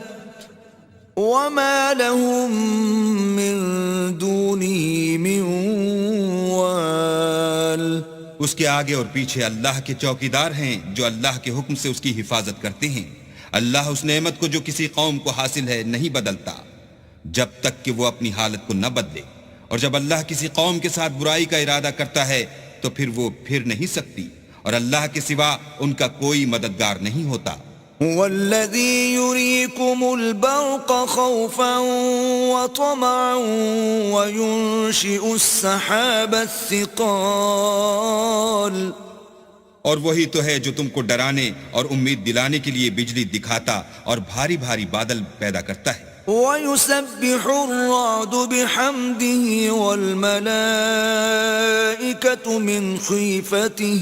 وما لهم من دونه من وال. اس کے آگے اور پیچھے اللہ کے چوکیدار ہیں جو اللہ کے حکم سے اس کی حفاظت کرتے ہیں. اللہ اس نعمت کو جو کسی قوم کو حاصل ہے نہیں بدلتا جب تک کہ وہ اپنی حالت کو نہ بدلے، اور جب اللہ کسی قوم کے ساتھ برائی کا ارادہ کرتا ہے تو پھر وہ پھر نہیں سکتی، اور اللہ کے سوا ان کا کوئی مددگار نہیں ہوتا. والذي يريكم البرق خوفا وطمعا وينشئ السحاب الثقال. اور وہی تو ہے جو تم کو ڈرانے اور امید دلانے کے لیے بجلی دکھاتا اور بھاری بھاری بادل پیدا کرتا ہے. وَيُسَبِّحُ الرَّعْدُ بِحَمْدِهِ وَالْمَلَائِكَةُ مِنْ خِيفَتِهِ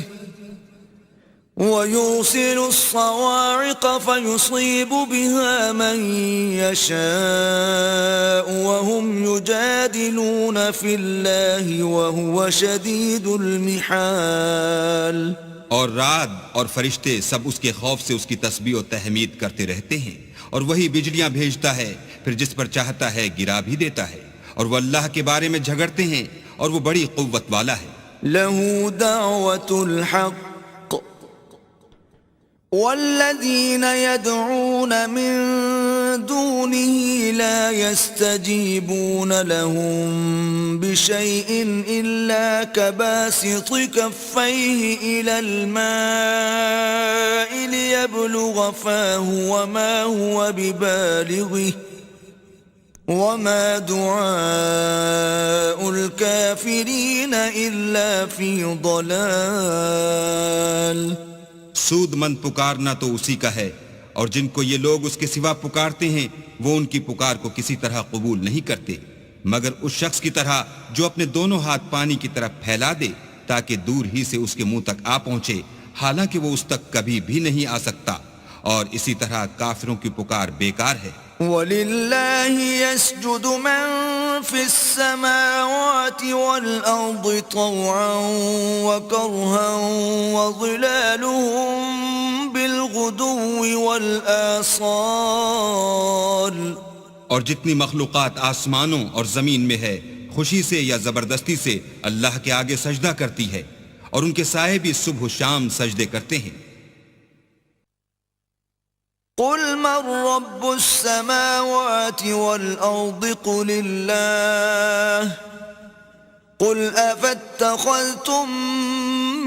وَيُرْسِلُ الصَّوَاعِقَ فَيُصِيبُ بِهَا مَنْ يَشَاءُ وَهُمْ يُجَادِلُونَ فِي اللَّهِ وَهُوَ شَدِيدُ الْمِحَالِ. اور رعد اور فرشتے سب اس کے خوف سے اس کی تسبیح و تحمید کرتے رہتے ہیں، اور وہی بجلیاں بھیجتا ہے، پھر جس پر چاہتا ہے گرا بھی دیتا ہے، اور وہ اللہ کے بارے میں جھگڑتے ہیں اور وہ بڑی قوت والا ہے. له دعوة الحق والذين يدعون من دونه لا يستجيبون لهم بشيء إلا كباسط كفيه إلى الماء ليبلغ فاه وما هو ببالغه وما دعاء الكافرين إلا في ضلال. سود مند پکارنا تو اسی کا ہے، اور جن کو یہ لوگ اس کے سوا پکارتے ہیں وہ ان کی پکار کو کسی طرح قبول نہیں کرتے مگر اس شخص کی طرح جو اپنے دونوں ہاتھ پانی کی طرف پھیلا دے تاکہ دور ہی سے اس کے منہ تک آ پہنچے، حالانکہ وہ اس تک کبھی بھی نہیں آ سکتا، اور اسی طرح کافروں کی پکار بیکار ہے. وَلِلَّهِ يَسْجُدُ مَن فِي السَّمَاوَاتِ وَالْأَرْضِ طَوْعًا وَكَرْهًا وَظِلَالُهُم بِالْغُدُوِّ وَالْآصَالِ. اور جتنی مخلوقات آسمانوں اور زمین میں ہے خوشی سے یا زبردستی سے اللہ کے آگے سجدہ کرتی ہے، اور ان کے سائے بھی صبح و شام سجدے کرتے ہیں. قل من رب السماوات والأرض قل الله قل أفاتخذتم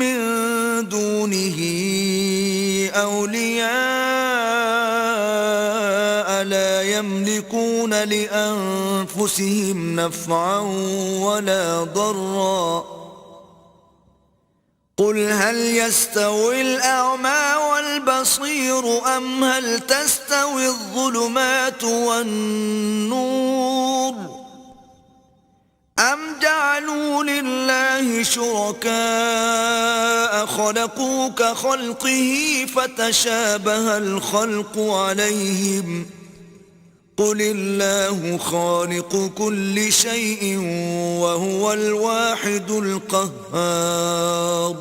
من دونه أولياء لا يملكون لأنفسهم نفعا ولا ضرا قل هل يستوي الأعمى والبصير أم هل تستوي الظلمات والنور أم جعلوا لله شركاء خلقوا كخلقه فتشابه الخلق عليهم قل الله خالق كل شيء وهو الواحد القهار.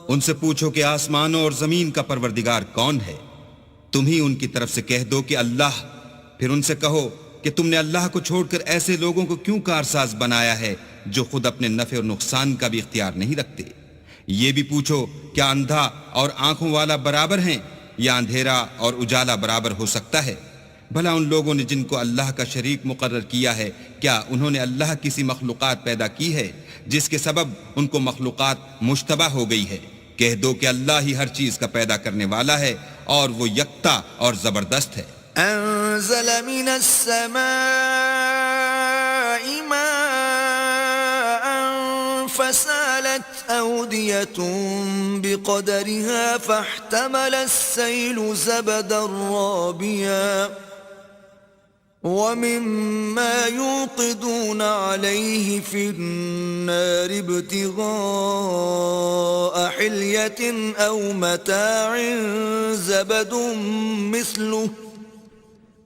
ان سے پوچھو کہ آسمانوں اور زمین کا پروردگار کون ہے؟ تم ہی ان کی طرف سے کہہ دو کہ اللہ. پھر ان سے کہو کہ تم نے اللہ کو چھوڑ کر ایسے لوگوں کو کیوں کارساز بنایا ہے جو خود اپنے نفع اور نقصان کا بھی اختیار نہیں رکھتے. یہ بھی پوچھو کیا اندھا اور آنکھوں والا برابر ہیں یا اندھیرا اور اجالا برابر ہو سکتا ہے؟ بھلا ان لوگوں نے جن کو اللہ کا شریک مقرر کیا ہے کیا انہوں نے اللہ کسی مخلوقات پیدا کی ہے جس کے سبب ان کو مخلوقات مشتبہ ہو گئی ہے؟ کہہ دو کہ اللہ ہی ہر چیز کا پیدا کرنے والا ہے اور وہ یکتا اور زبردست ہے. انزل من السماء ماء فسالت أودية بقدرها فاحتمل السيل زبدا رابيا ومما يوقدون عليه في النار ابتغاء حلية أو متاع زبد مثله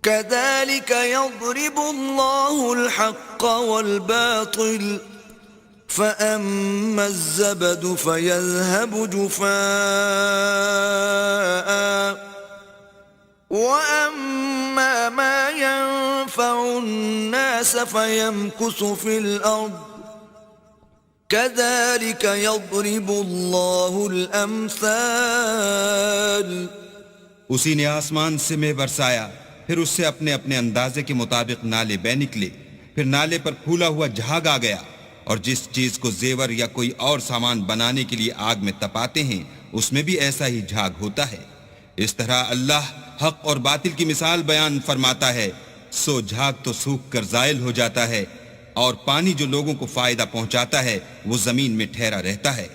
كذلك يضرب الله الحق والباطل فأما الزبد فيذهب جفاء وَأَمَّا مَا يَنفَعُ النَّاسَ فَيَمْكُثُ فِي الْأَرْضِ كَذَلِكَ يَضْرِبُ اللَّهُ الْأَمْثَالَ اسی نے آسمان سے مے برسایا، پھر اس سے اپنے اپنے اندازے کے مطابق نالے بہ نکلے، پھر نالے پر پھولا ہوا جھاگ آ گیا، اور جس چیز کو زیور یا کوئی اور سامان بنانے کے لیے آگ میں تپاتے ہیں اس میں بھی ایسا ہی جھاگ ہوتا ہے۔ اس طرح اللہ حق اور باطل کی مثال بیان فرماتا ہے، سو جھاگ تو سوکھ کر زائل ہو جاتا ہے، اور پانی جو لوگوں کو فائدہ پہنچاتا ہے وہ زمین میں ٹھہرا رہتا ہے۔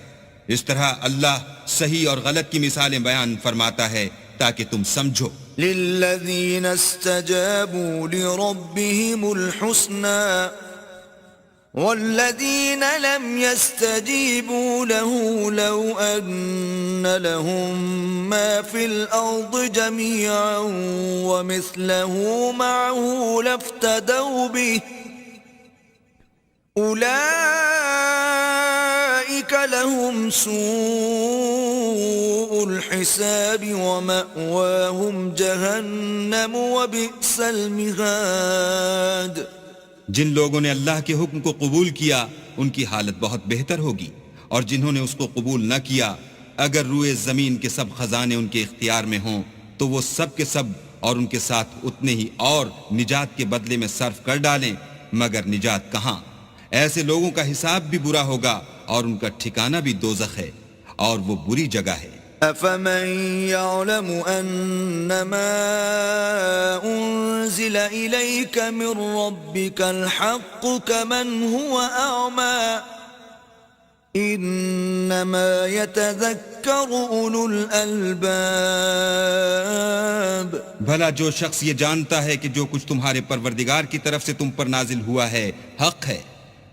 اس طرح اللہ صحیح اور غلط کی مثالیں بیان فرماتا ہے تاکہ تم سمجھو۔ لِلَّذِينَ اسْتَجَابُوا لِرَبِّهِمُ الْحُسْنَى وَالَّذِينَ لَمْ يَسْتَجِيبُوا لَهُ لَوْ أَنَّ لَهُم مَّا فِي الْأَرْضِ جَمِيعًا وَمِثْلَهُ مَعَهُ لَافْتَدَوْا بِهِ أُولَئِكَ لَهُمْ سُوءُ الْحِسَابِ وَمَأْوَاهُمْ جَهَنَّمُ وَبِئْسَ الْمِهَادُ۔ جن لوگوں نے اللہ کے حکم کو قبول کیا ان کی حالت بہت بہتر ہوگی، اور جنہوں نے اس کو قبول نہ کیا اگر روئے زمین کے سب خزانے ان کے اختیار میں ہوں تو وہ سب کے سب اور ان کے ساتھ اتنے ہی اور نجات کے بدلے میں صرف کر ڈالیں، مگر نجات کہاں؟ ایسے لوگوں کا حساب بھی برا ہوگا اور ان کا ٹھکانہ بھی دوزخ ہے، اور وہ بری جگہ ہے۔ أَفَمَن يَعْلَمُ أَنَّمَا أُنزِلَ إِلَيْكَ مِن رَّبِّكَ الْحَقُّ كَمَنْ هُوَ أَعْمَى إِنَّمَا يَتَذَكَّرُ أُولُو الْأَلْبَابِ۔ بھلا جو شخص یہ جانتا ہے کہ جو کچھ تمہارے پروردگار کی طرف سے تم پر نازل ہوا ہے حق ہے،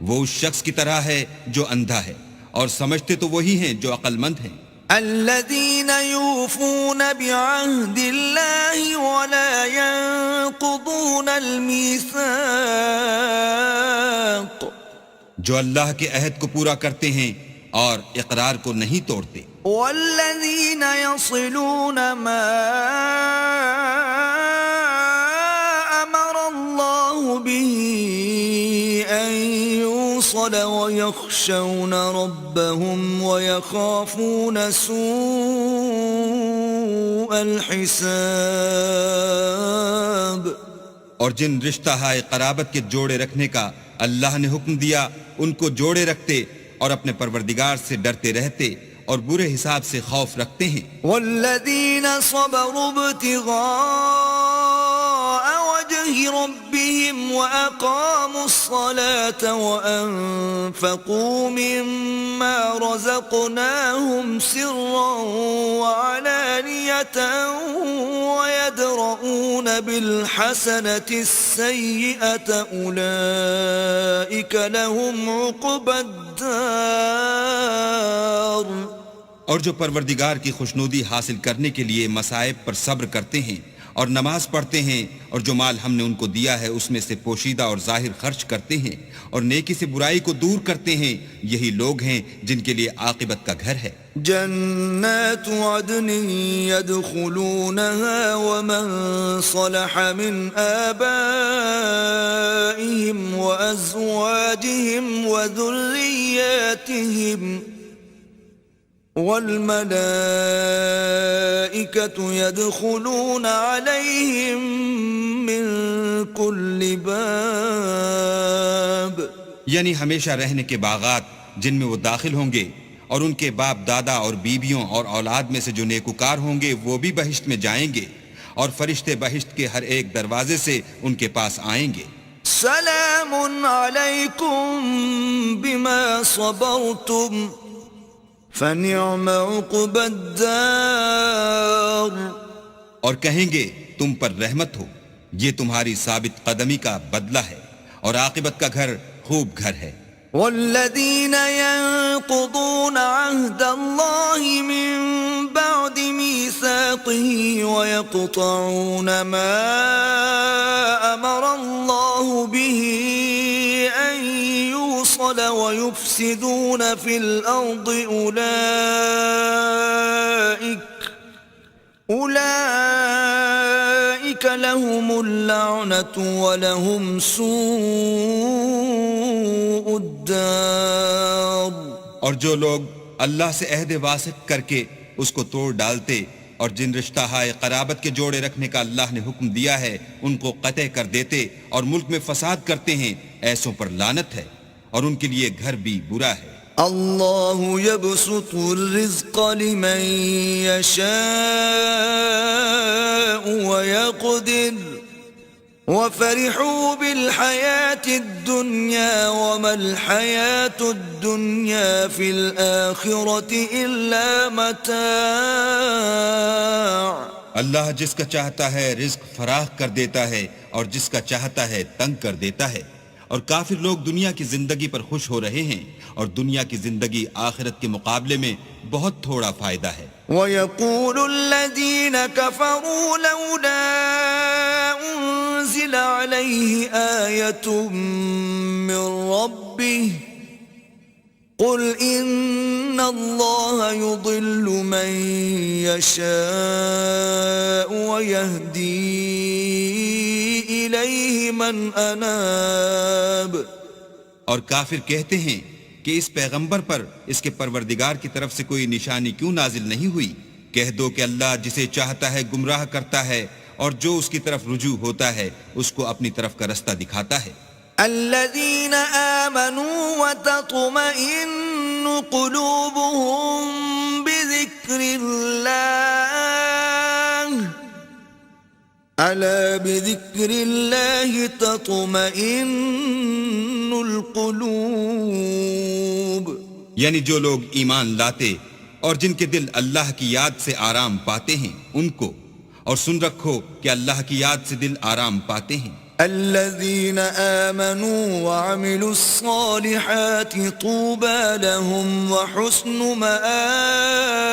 وہ اس شخص کی طرح ہے جو اندھا ہے، اور سمجھتے تو وہی ہیں جو عقل مند ہیں۔ الذين يوفون بعهد الله ولا ينقضون الميثاق، جو اللہ کے عہد کو پورا کرتے ہیں اور اقرار کو نہیں توڑتے۔ والذين يصلون ما أمر الله به أن يوصل ويخشون ربهم ويخافون سوء الحساب۔ اور جن رشتہ ہائے قرابت کے جوڑے رکھنے کا اللہ نے حکم دیا ان کو جوڑے رکھتے اور اپنے پروردگار سے ڈرتے رہتے اور برے حساب سے خوف رکھتے ہیں۔ والذین صبروا ابتغاء وجه ربهم وأقاموا الصلاة وأنفقوا مما رزقناهم سرا وعلانية ويدرؤون بالحسنة السيئة أولئك لهم عقبى الدار۔ اور جو پروردگار کی خوشنودی حاصل کرنے کے لیے مصائب پر صبر کرتے ہیں اور نماز پڑھتے ہیں، اور جو مال ہم نے ان کو دیا ہے اس میں سے پوشیدہ اور ظاہر خرچ کرتے ہیں اور نیکی سے برائی کو دور کرتے ہیں، یہی لوگ ہیں جن کے لیے عاقبت کا گھر ہے۔ جنات عدن يدخلونها ومن صلح من آبائهم وأزواجهم وذرياتهم والملائكة يدخلون عليهم من كل باب، یعنی ہمیشہ رہنے کے باغات جن میں وہ داخل ہوں گے، اور ان کے باپ دادا اور بیویوں اور اولاد میں سے جو نیکوکار ہوں گے وہ بھی بہشت میں جائیں گے، اور فرشتے بہشت کے ہر ایک دروازے سے ان کے پاس آئیں گے۔ سلام علیکم بما صبرتم فنعم عقبى الدار، اور کہیں گے تم پر رحمت ہو، یہ تمہاری ثابت قدمی کا بدلہ ہے، اور عاقبت کا گھر خوب گھر ہے۔ والذین ينقضون عهد الله من بعد ميثاقه ويقطعون ما أمر الله به أن يوصل ويفسدون في الأرض أولئك أولئك لهم اللعنة ولهم سوء الدار. اور جو لوگ اللہ سے عہد واسق کر کے اس کو توڑ ڈالتے اور جن رشتہ ہائے قرابت کے جوڑے رکھنے کا اللہ نے حکم دیا ہے ان کو قطع کر دیتے اور ملک میں فساد کرتے ہیں، ایسوں پر لعنت ہے اور ان کے لیے گھر بھی برا ہے. اللہ يبسط الرزق لمن يشاء ويقدر وفرحوا بالحياة الدنيا وما الحياة الدنيا في الآخرة إلا متاع. اللہ جس کا چاہتا ہے رزق فراخ کر دیتا ہے اور جس کا چاہتا ہے تنگ کر دیتا ہے، اور کافر لوگ دنیا کی زندگی پر خوش ہو رہے ہیں اور دنیا کی زندگی آخرت کے مقابلے میں بہت تھوڑا فائدہ ہے. وَيَقُولُ الَّذِينَ كَفَرُوا لَوْلَا أُنزِلَ عَلَيْهِ آيَةٌ مِّن رَّبِّهِ قُلْ إِنَّ اللَّهَ يُضِلُّ مَن يَشَاءُ وَيَهْدِي إِلَيْهِ مَنْ أَنَابَ. اور کافر کہتے ہیں کہ اس پیغمبر پر اس کے پروردگار کی طرف سے کوئی نشانی کیوں نازل نہیں ہوئی؟ کہہ دو کہ اللہ جسے چاہتا ہے گمراہ کرتا ہے اور جو اس کی طرف رجوع ہوتا ہے اس کو اپنی طرف کا رستہ دکھاتا ہے. الذين آمنوا وتطمئن قلوبهم بذكر الله ألا بذكر الله تطمئن القلوب. یعنی جو لوگ ایمان لاتے اور جن کے دل اللہ کی یاد سے آرام پاتے ہیں ان کو، اور سن رکھو کہ اللہ کی یاد سے دل آرام پاتے ہیں. الذين آمنوا وعملوا الصالحات طوبى لهم وحسن مآب.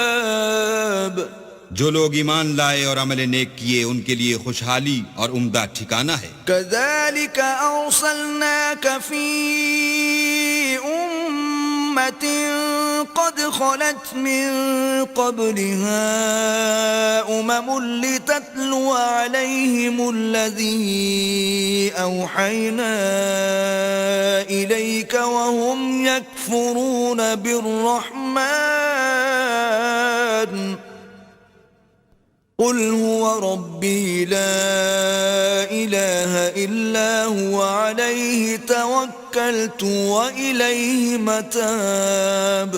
جو لوگ ایمان لائے اور عمل نیک کیے ان کے لیے خوشحالی اور عمدہ ٹھکانہ ہے. كذلك أرسلناك في أمة قد خلت من قبلها لتتلو عليهم الذي أوحينا إليك وهم يكفرون بالرحمن قل هو ربي لا إله إلا هو عليه توكلت وإليه متاب.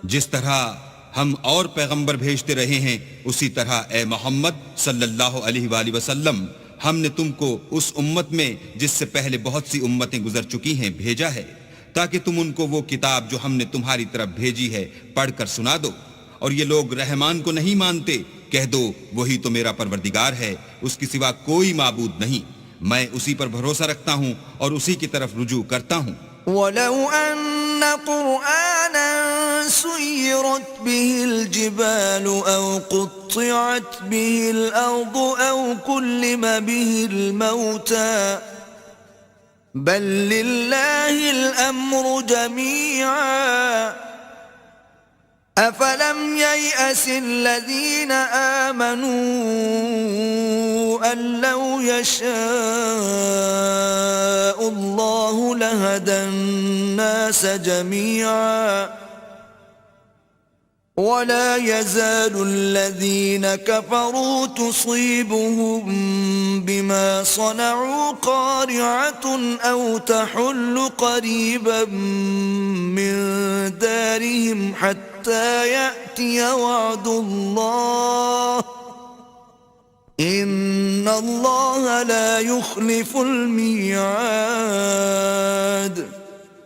جس طرح ہم اور پیغمبر بھیجتے رہے ہیں اسی طرح اے محمد صلی اللہ علیہ وآلہ وسلم ہم نے تم کو اس امت میں جس سے پہلے بہت سی امتیں گزر چکی ہیں بھیجا ہے تاکہ تم ان کو وہ کتاب جو ہم نے تمہاری طرف بھیجی ہے پڑھ کر سنا دو. اور یہ لوگ رحمان کو نہیں مانتے، کہہ دو وہی تو میرا پروردگار ہے، اس کی سوا کوئی معبود نہیں، میں اسی پر بھروسہ رکھتا ہوں اور اسی کی طرف رجوع کرتا ہوں. وَلَوْ أَنَّ قُرْآنًا سُيِّرَتْ بِهِ الْجِبَالُ أَوْ قُطِّعَتْ بِهِ الْأَرْضُ أَوْ كُلِّمَ بِهِ الْمَوْتَى بَل لِّلَّهِ الْأَمْرُ جَمِيعًا أَفَلَمْ يَيْأَسِ الَّذِينَ آمَنُوا أَن لَّوْ يَشَاءُ اللَّهُ لَهَدَى النَّاسَ جَمِيعًا وَلَا يَزَالُ الَّذِينَ كَفَرُوا تُصِيبُهُم بِمَا صَنَعُوا قَارِعَةٌ أَوْ تَحُلُّ قَرِيبًا مِّن دَارِهِمْ حَتَّى يَأْتِيَ وَعْدُ اللَّهِ إِنَّ اللَّهَ لَا يُخْلِفُ الْمِيعَادَ.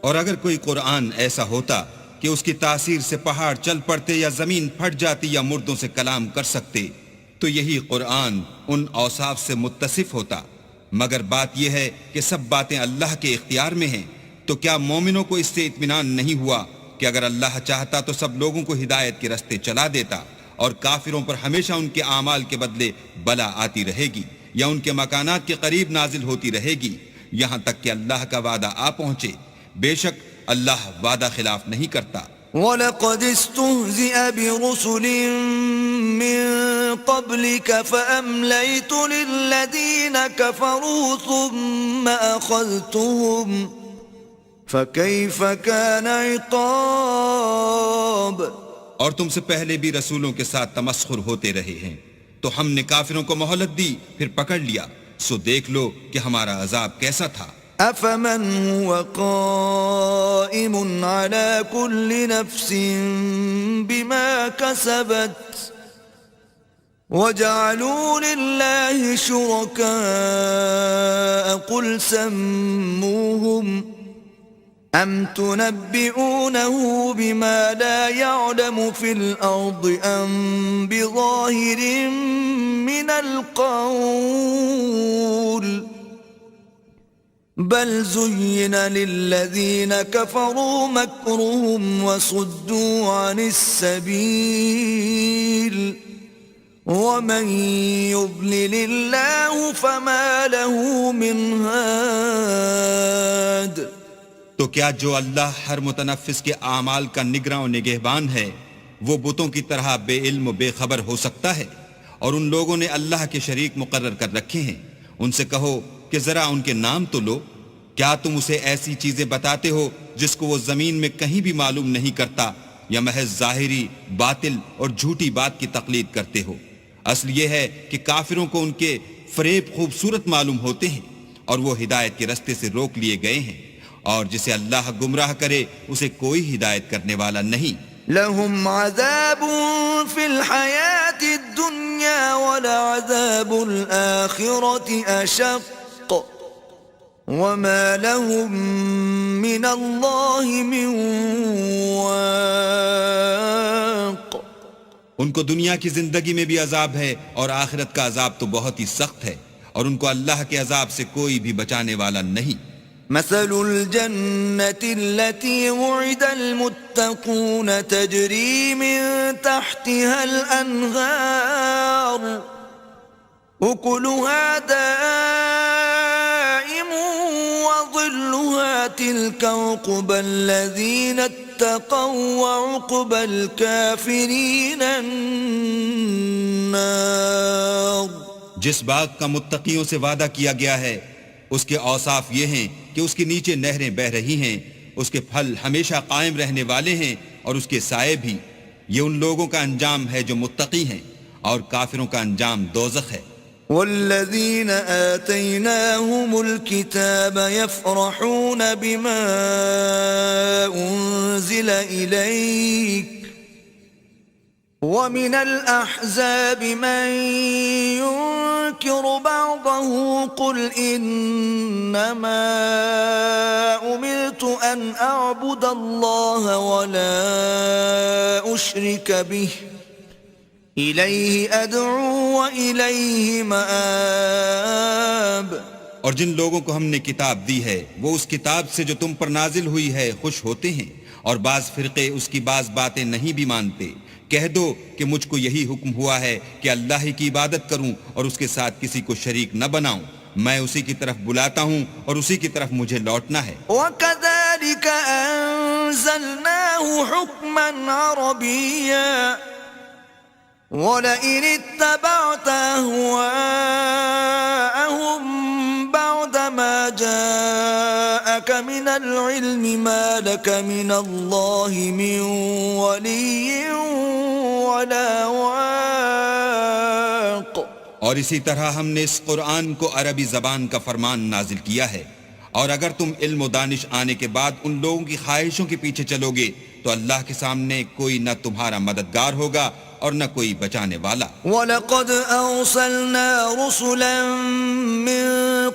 اور اگر کوئی قرآن ایسا ہوتا کہ اس کی تاثیر سے پہاڑ چل پڑتے یا زمین پھٹ جاتی یا مردوں سے کلام کر سکتے تو یہی قرآن ان اوصاف سے متصف ہوتا، مگر بات یہ ہے کہ سب باتیں اللہ کے اختیار میں ہیں. تو کیا مومنوں کو اس سے اطمینان نہیں ہوا کہ اگر اللہ چاہتا تو سب لوگوں کو ہدایت کے راستے چلا دیتا، اور کافروں پر ہمیشہ ان کے اعمال کے بدلے بلا آتی رہے گی یا ان کے مکانات کے قریب نازل ہوتی رہے گی یہاں تک کہ اللہ کا وعدہ آ پہنچے. بے شک اللہ وعدہ خلاف نہیں کرتا. وَلَقَدِ اسْتُهْزِئَ بِرُسُلٍ مِّن قَبْلِكَ فَأَمْلَيْتُ لِلَّذِينَ كَفَرُوا ثُمَّ أَخَذْتُهُمْ فَكَيْفَ كَانَ عِقَابِ. اور تم سے پہلے بھی رسولوں کے ساتھ تمسخر ہوتے رہے ہیں، تو ہم نے کافروں کو مہلت دی، پھر پکڑ لیا، سو دیکھ لو کہ ہمارا عذاب کیسا تھا. أَفَمَنْ هُوَ قَائِمٌ عَلَى كُلِّ نَفْسٍ بِمَا كَسَبَتْ وَجَعَلُوا لِلَّهِ شُرَكَاءَ قُلْ سَمُّوهُمْ أَمْ تُنَبِّئُونَهُ بِمَا لَا يَعْلَمُ فِي الْأَرْضِ أَمْ بِظَاهِرٍ مِّنَ الْقَوْلِ بل زين للذين كفروا مكرهم وصدوا عن السبيل ومن يضلل الله فما له من هاد. تو کیا جو اللہ ہر متنفس کے اعمال کا نگراں و نگہبان ہے وہ بتوں کی طرح بے علم و بے خبر ہو سکتا ہے؟ اور ان لوگوں نے اللہ کے شریک مقرر کر رکھے ہیں. ان سے کہو کہ ذرا ان کے نام تو لو. کیا تم اسے ایسی چیزیں بتاتے ہو جس کو وہ زمین میں کہیں بھی معلوم نہیں کرتا، یا محض ظاہری باطل اور جھوٹی بات کی تقلید کرتے ہو؟ اصل یہ ہے کہ کافروں کو ان کے فریب خوبصورت معلوم ہوتے ہیں اور وہ ہدایت کے رستے سے روک لیے گئے ہیں، اور جسے اللہ گمراہ کرے اسے کوئی ہدایت کرنے والا نہیں. لهم عذاب في الحياة الدنيا ولعذاب الآخرة أشق وما لهم من الله من واق. ان کو دنیا کی زندگی میں بھی عذاب ہے اور آخرت کا عذاب تو بہت ہی سخت ہے، اور ان کو اللہ کے عذاب سے کوئی بھی بچانے والا نہیں. مثل الجنة التي وعد المتقون تجري من تحتها الأنهار أكلها دائم وظلها تلك عقبى الذين اتقوا وعقبى الكافرين النار. جس باغ کا متقیوں سے وعدہ کیا گیا ہے اس کے اوصاف یہ ہیں کہ اس کے نیچے نہریں بہ رہی ہیں، اس کے پھل ہمیشہ قائم رہنے والے ہیں اور اس کے سائے بھی. یہ ان لوگوں کا انجام ہے جو متقی ہیں، اور کافروں کا انجام دوزخ ہے. والذين آتيناهم الكتاب يفرحون بما أنزل إليك ومن الأحزاب من ينكر بعضه قل إنما أمرت أن أعبد الله ولا أشرك به إليه أدعو وإليه مآب. اور جن لوگوں کو ہم نے کتاب دی ہے وہ اس کتاب سے جو تم پر نازل ہوئی ہے خوش ہوتے ہیں، اور بعض فرقے اس کی بعض باتیں نہیں بھی مانتے. کہہ دو کہ مجھ کو یہی حکم ہوا ہے کہ اللہ ہی کی عبادت کروں اور اس کے ساتھ کسی کو شریک نہ بناؤں. میں اسی کی طرف بلاتا ہوں اور اسی کی طرف مجھے لوٹنا ہے. وَكَذَلِكَ أَنزَلْنَاهُ حُكْمًا عَرَبِيًّا وَلَئِنِ اتَّبَعْتَ أَهْوَاءَهُمْ بَعْدَ مَا جَاءَكَ مِنَ الْعِلْمِ مَا لَكَ مِنَ اللَّهِ مِنْ وَلِيٍّ وَلَا وَاقٍ. اور اسی طرح ہم نے اس قرآن کو عربی زبان کا فرمان نازل کیا ہے، اور اگر تم علم و دانش آنے کے بعد ان لوگوں کی خواہشوں کے پیچھے چلو گے تو اللہ کے سامنے کوئی نہ تمہارا مددگار ہوگا اور نہ کوئی بچانے والا. وَلَقَدْ أَرْسَلْنَا رُسُلًا مِّن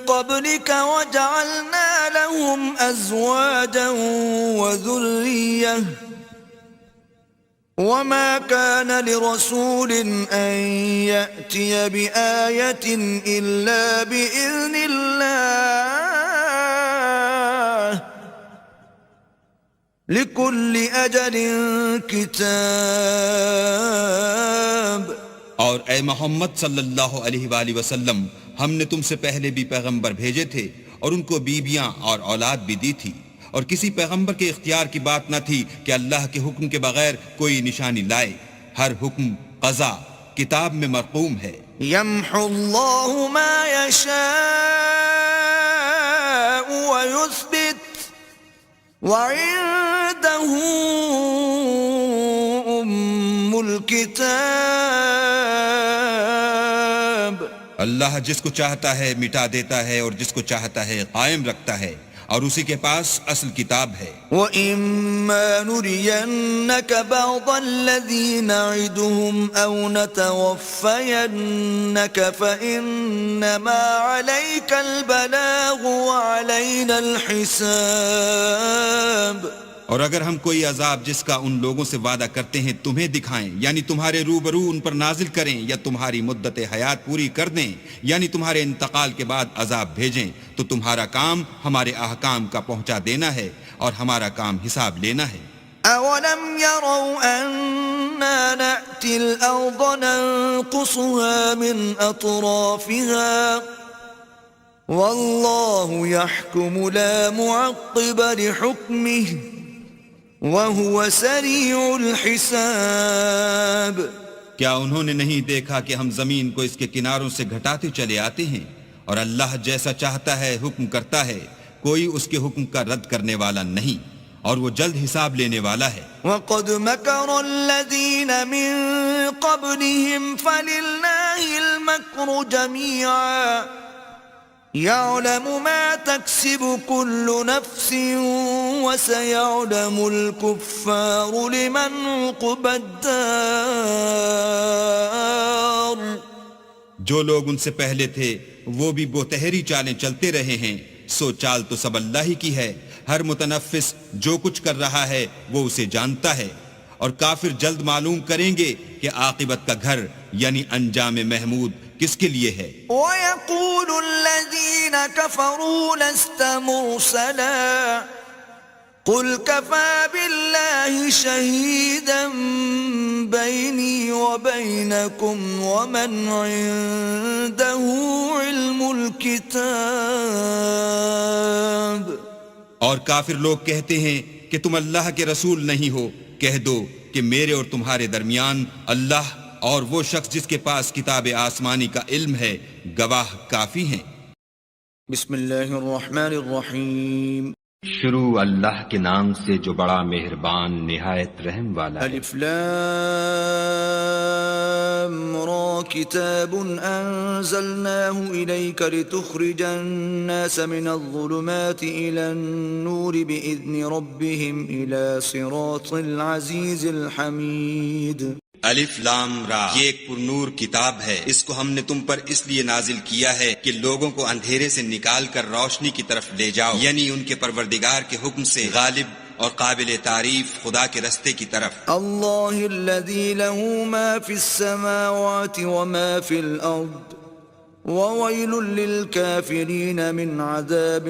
قَبْلِكَ وَجَعَلْنَا لَهُمْ أَزْوَاجًا وَذُرِّيَّةً وَمَا كَانَ لِرَسُولٍ أَن يَأْتِيَ بِآيَةٍ إِلَّا بِإِذْنِ اللَّهِ لِكُلِّ أَجَلٍ كِتَابٌ. اور اے محمد صلی اللہ علیہ وآلہ وسلم، ہم نے تم سے پہلے بھی پیغمبر بھیجے تھے اور ان کو بیویاں اور اولاد بھی دی تھی، اور کسی پیغمبر کے اختیار کی بات نہ تھی کہ اللہ کے حکم کے بغیر کوئی نشانی لائے. ہر حکم قضا کتاب میں مرقوم ہے. يمحو الله ما يشاء ويثبت وعنده أم الكتاب. اللہ جس کو چاہتا ہے مٹا دیتا ہے اور جس کو چاہتا ہے قائم رکھتا ہے اور اسی کے پاس اصل کتاب ہے. وَإِمَّا نُرِيَنَّكَ بَعْضَ الَّذِي نَعِدُهُمْ أَوْ نَتَوَفَّيَنَّكَ فَإِنَّمَا عَلَيْكَ الْبَلَاغُ وَعَلَيْنَا الْحِسَابُ. اور اگر ہم کوئی عذاب جس کا ان لوگوں سے وعدہ کرتے ہیں تمہیں دکھائیں، یعنی تمہارے روبرو ان پر نازل کریں، یا تمہاری مدت حیات پوری کر دیں، یعنی تمہارے انتقال کے بعد عذاب بھیجیں، تو تمہارا کام ہمارے احکام کا پہنچا دینا ہے اور ہمارا کام حساب لینا ہے. أَوَلَمْ يَرَوْا أَنَّا نَأْتِي الْأَرْضَ نَنقُصُهَا مِنْ أَطْرَافِهَا وَاللَّهُ يَحْكُمُ لَا مُعَقِّبَ لِحُكْمِهِ وَهُوَ سَرِيعُ الْحِسَابِ. کیا انہوں نے نہیں دیکھا کہ ہم زمین کو اس کے کناروں سے گھٹاتے چلے آتے ہیں، اور اللہ جیسا چاہتا ہے حکم کرتا ہے، کوئی اس کے حکم کا رد کرنے والا نہیں، اور وہ جلد حساب لینے والا ہے. وَقَدْ مَكَرَ الَّذِينَ مِن قَبْلِهِمْ فَلِلَّهِ الْمَكْرُ جَمِيعًا يَعْلَمُ مَا تَكْسِبُ كُلُّ نَفْسٍ وَسَيَعْلَمُ الْكُفَّارُ لِمَنْ عُقْبَى الدَّارِ. جو لوگ ان سے پہلے تھے وہ بھی بہتری چالیں چلتے رہے ہیں، سو چال تو سب اللہ ہی کی ہے. ہر متنفس جو کچھ کر رہا ہے وہ اسے جانتا ہے، اور کافر جلد معلوم کریں گے کہ عاقبت کا گھر یعنی انجام محمود کس کے لیے ہے. وَيَقُولُ الَّذِينَ كَفَرُوا لَسْتَ مُرْسَلًا قُلْ كَفَى بِاللَّهِ شَهِيدًا بَيْنِي وَبَيْنَكُمْ وَمَنْ عِندَهُ عِلْمُ الْكِتَابِ. اور کافر لوگ کہتے ہیں کہ تم اللہ کے رسول نہیں ہو. کہہ دو کہ میرے اور تمہارے درمیان اللہ اور وہ شخص جس کے پاس کتاب آسمانی کا علم ہے گواہ کافی ہیں. بسم اللہ الرحمن الرحیم. شروع اللہ کے نام سے جو بڑا مہربان نہایت رحم والا ہے. الف لام را کتاب انزلناه الیک لتخرج الناس من الظلمات الى النور باذن ربهم الى صراط العزیز الحمید. الف لام را، یہ ایک پر نور کتاب ہے، اس کو ہم نے تم پر اس لیے نازل کیا ہے کہ لوگوں کو اندھیرے سے نکال کر روشنی کی طرف لے جاؤ، یعنی ان کے پروردگار کے حکم سے غالب اور قابل تعریف خدا کے رستے کی طرف. اللہ الذی له ما فی السماوات وما فی الارض وویل للکافرین من عذاب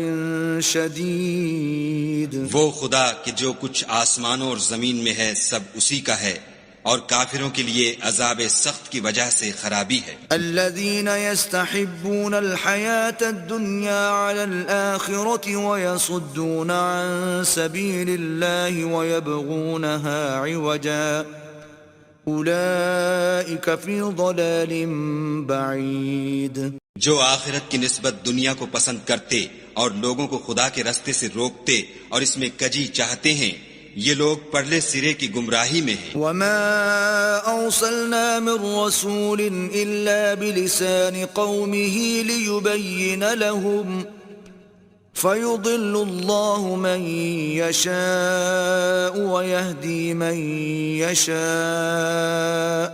شدید. وہ خدا کہ جو کچھ آسمانوں اور زمین میں ہے سب اسی کا ہے، اور کافروں کے لیے عذاب سخت کی وجہ سے خرابی ہے. الذين يستحبون الحياة الدنيا على الآخرة ويصدون عن سبيل الله ويبغونها عوجا أولئك في ضلال بعيد. جو آخرت کی نسبت دنیا کو پسند کرتے اور لوگوں کو خدا کے رستے سے روکتے اور اس میں کجی چاہتے ہیں، یہ لوگ پرلے سرے کی گمراہی میں ہیں. وما أرسلنا من رسول إلا بلسان قومه ليبين لهم فيضل الله من يشاء ويهدي من يشاء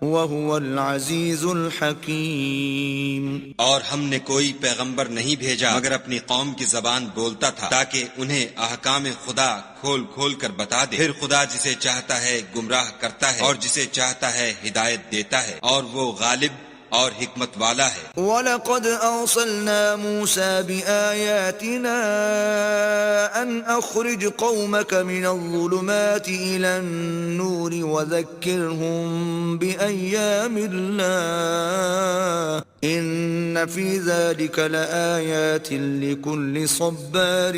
وهو العزيز الحكيم. اور ہم نے کوئی پیغمبر نہیں بھیجا مگر اپنی قوم کی زبان بولتا تھا تاکہ انہیں احکام خدا کھول کھول کر بتا دے. پھر خدا جسے چاہتا ہے گمراہ کرتا ہے اور جسے چاہتا ہے ہدایت دیتا ہے، اور وہ غالب اور حکمت والا ہے. وَلَقَدْ أَرْسَلْنَا مُوسَى بِآيَاتِنَا أَنْ أَخْرِجْ قَوْمَكَ مِنَ الظُّلُمَاتِ إِلَى النُّورِ وَذَكِّرْهُمْ بِأَيَّامِ اللَّهِ ان فی ذلک لآیات لکل صبار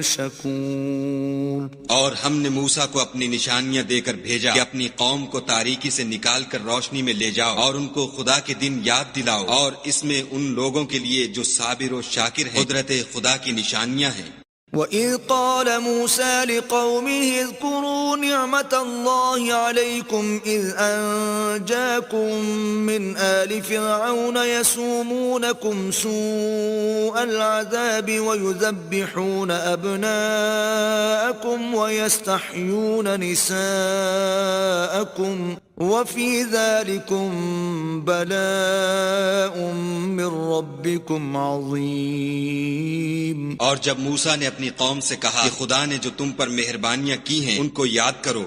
شکور. اور ہم نے موسیٰ کو اپنی نشانیاں دے کر بھیجا کہ اپنی قوم کو تاریکی سے نکال کر روشنی میں لے جاؤ اور ان کو خدا کے دن یاد دلاؤ، اور اس میں ان لوگوں کے لیے جو صابر و شاکر ہیں قدرت خدا کی نشانیاں ہیں. وَإِذْ قَالَ مُوسَى لِقَوْمِهِ اذْكُرُوا نِعْمَةَ اللَّهِ عَلَيْكُمْ إِذْ أَنْجَاكُمْ مِنْ آلِ فِرْعَوْنَ يَسُومُونَكُمْ سُوءَ الْعَذَابِ وَيُذَبِّحُونَ أَبْنَاءَكُمْ وَيَسْتَحْيُونَ نِسَاءَكُمْ وَفِي ذَلِكُمْ بَلَاءٌ مِّن رَّبِّكُمْ عَظِيمٌ. اور جب موسیٰ نے اپنی قوم سے کہا کہ خدا نے جو تم پر مہربانیاں کی ہیں ان کو یاد کرو،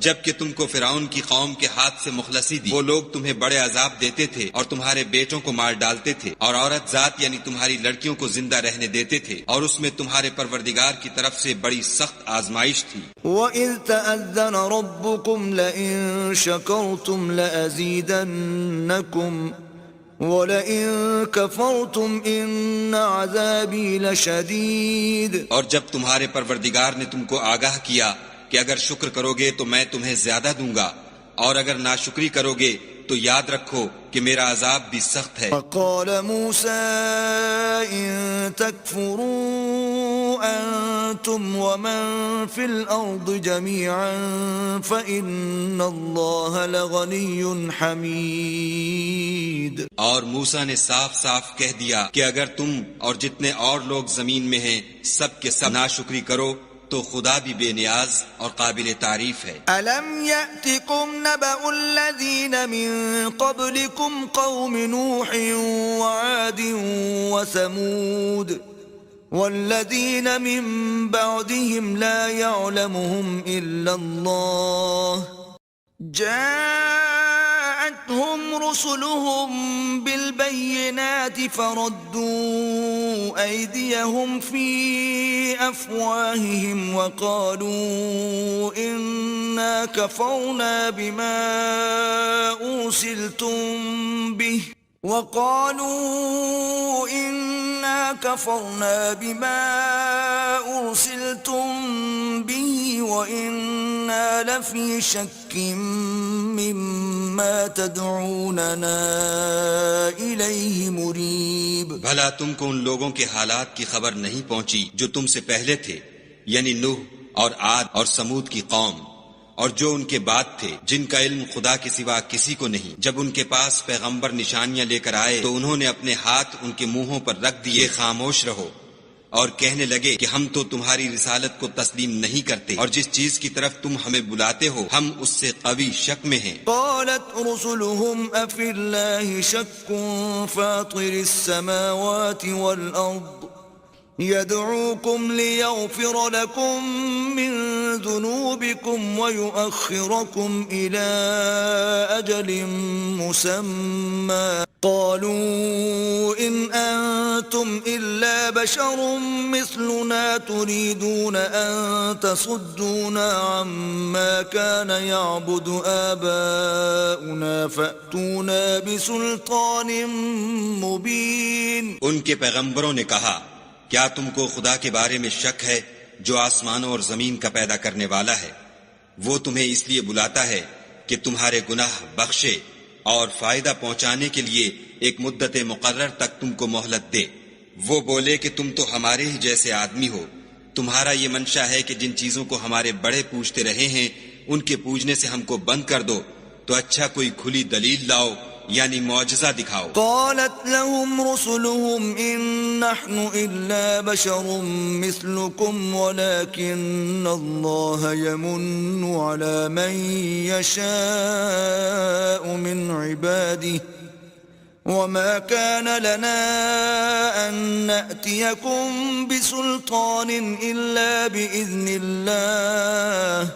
جبکہ تم کو فرعون کی قوم کے ہاتھ سے مخلصی دی. وہ لوگ تمہیں بڑے عذاب دیتے تھے اور تمہارے بیٹوں کو مار ڈالتے تھے، اور عورت ذات یعنی تمہاری لڑکیوں کو زندہ رہنے دیتے تھے، اور اس میں تمہارے پروردگار کی طرف سے بڑی سخت آزمائش تھی. وَإِذْ تَأَذَّنَ رَبُّكُمْ لَئِن شَكَرْتُمْ لَأَزِيدَنَّكُمْ وَلَئِن كَفَرْتُمْ إِنَّ عَذَابِي لَشَدِيدٌ. اور جب تمہارے پروردگار نے تم کو آگاہ کیا کہ اگر شکر کرو گے تو میں تمہیں زیادہ دوں گا، اور اگر ناشکری کرو گے تو یاد رکھو کہ میرا عذاب بھی سخت ہے. فَقَالَ مُوسَىٰ إِن تَكْفُرُوا أَنتُمْ وَمَن فِي الْأَرْضِ جَمِيعًا فَإِنَّ اللَّهَ لَغَنِيٌّ حَمِيدٌ. اور موسیٰ نے صاف صاف کہہ دیا کہ اگر تم اور جتنے اور لوگ زمین میں ہیں سب کے سب ناشکری کرو تو خدا بھی بے نیاز اور قابل تعریف ہے. أَلَمْ يَأْتِكُمْ نَبَأُ الَّذِينَ مِن قَبْلِكُمْ قَوْمِ نُوحٍ وَعَادٍ وَثَمُودَ وَالَّذِينَ مِن بَعْدِهِمْ لَا يَعْلَمُهُمْ إِلَّا اللَّهُ جاءتهم رسلهم بالبينات فردوا أيديهم في أفواههم وقالوا إنا كفرنا بما أرسلتم به وَإِنَّا لَفِي شَكٍّ مِّمَّا تَدْعُونَنَا إِلَيْهِ مُرِيبٍ. بھلا تم کو ان لوگوں کے حالات کی خبر نہیں پہنچی جو تم سے پہلے تھے، یعنی نوح اور عاد اور سمود کی قوم، اور جو ان کے بعد تھے جن کا علم خدا کے سوا کسی کو نہیں. جب ان کے پاس پیغمبر نشانیاں لے کر آئے تو انہوں نے اپنے ہاتھ ان کے منہوں پر رکھ دیے، خاموش رہو، اور کہنے لگے کہ ہم تو تمہاری رسالت کو تسلیم نہیں کرتے، اور جس چیز کی طرف تم ہمیں بلاتے ہو ہم اس سے قوی شک میں ہیں. قالت رسلهم أفي الله شك فاطر السماوات والأرض يدعوكم ليغفر لكم من ذنوبكم ويؤخركم إلى أجل مسمى قالوا إن أنتم إلا بشر مثلنا تريدون أن تصدونا عما كان يعبد آباؤنا فأتونا بسلطان مبين. ان کے پیغمبروں نے کہا کیا تم کو خدا کے بارے میں شک ہے جو آسمانوں اور زمین کا پیدا کرنے والا ہے؟ وہ تمہیں اس لیے بلاتا ہے کہ تمہارے گناہ بخشے اور فائدہ پہنچانے کے لیے ایک مدت مقرر تک تم کو مہلت دے. وہ بولے کہ تم تو ہمارے ہی جیسے آدمی ہو، تمہارا یہ منشا ہے کہ جن چیزوں کو ہمارے بڑے پوجتے رہے ہیں ان کے پوجنے سے ہم کو بند کر دو، تو اچھا کوئی کھلی دلیل لاؤ یعنی معجزہ دکھاؤ. قالت لهم رسلهم إن نحن إلا بشر مثلكم ولكن الله يمن على من يشاء من عباده وما كان لنا أن نأتيكم بسلطان إلا بإذن الله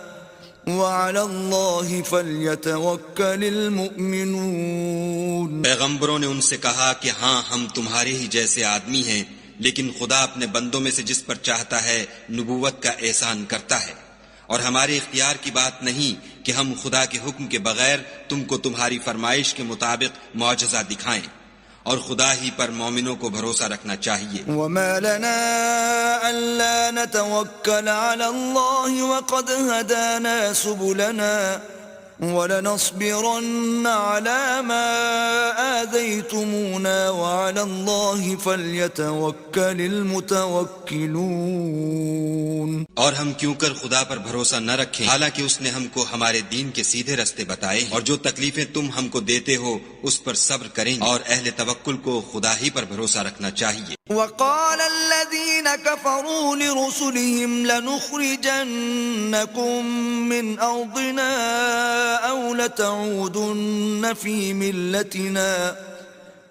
وعلى الله فليتوكل المؤمنون. پیغمبروں نے ان سے کہا کہ ہاں ہم تمہارے ہی جیسے آدمی ہیں، لیکن خدا اپنے بندوں میں سے جس پر چاہتا ہے نبوت کا احسان کرتا ہے، اور ہمارے اختیار کی بات نہیں کہ ہم خدا کے حکم کے بغیر تم کو تمہاری فرمائش کے مطابق معجزہ دکھائیں. اور خدا ہی پر مومنوں کو بھروسہ رکھنا چاہیے. وما لنا ألا نتوكل على الله وقد هدانا سبلنا ولنصبرن على ما آذيتمونا وعلى الله فليتوكل المتوكلون. اور ہم کیوں کر خدا پر بھروسہ نہ رکھیں حالانکہ اس نے ہم کو ہمارے دین کے سیدھے رستے بتائے ہیں. اور جو تکلیفیں تم ہم کو دیتے ہو اس پر صبر کریں اور اہل توکل کو خدا ہی پر بھروسہ رکھنا چاہیے. وقال الذين كفروا لرسلهم لنخرجنكم من أرضنا أو لتعودن في ملتنا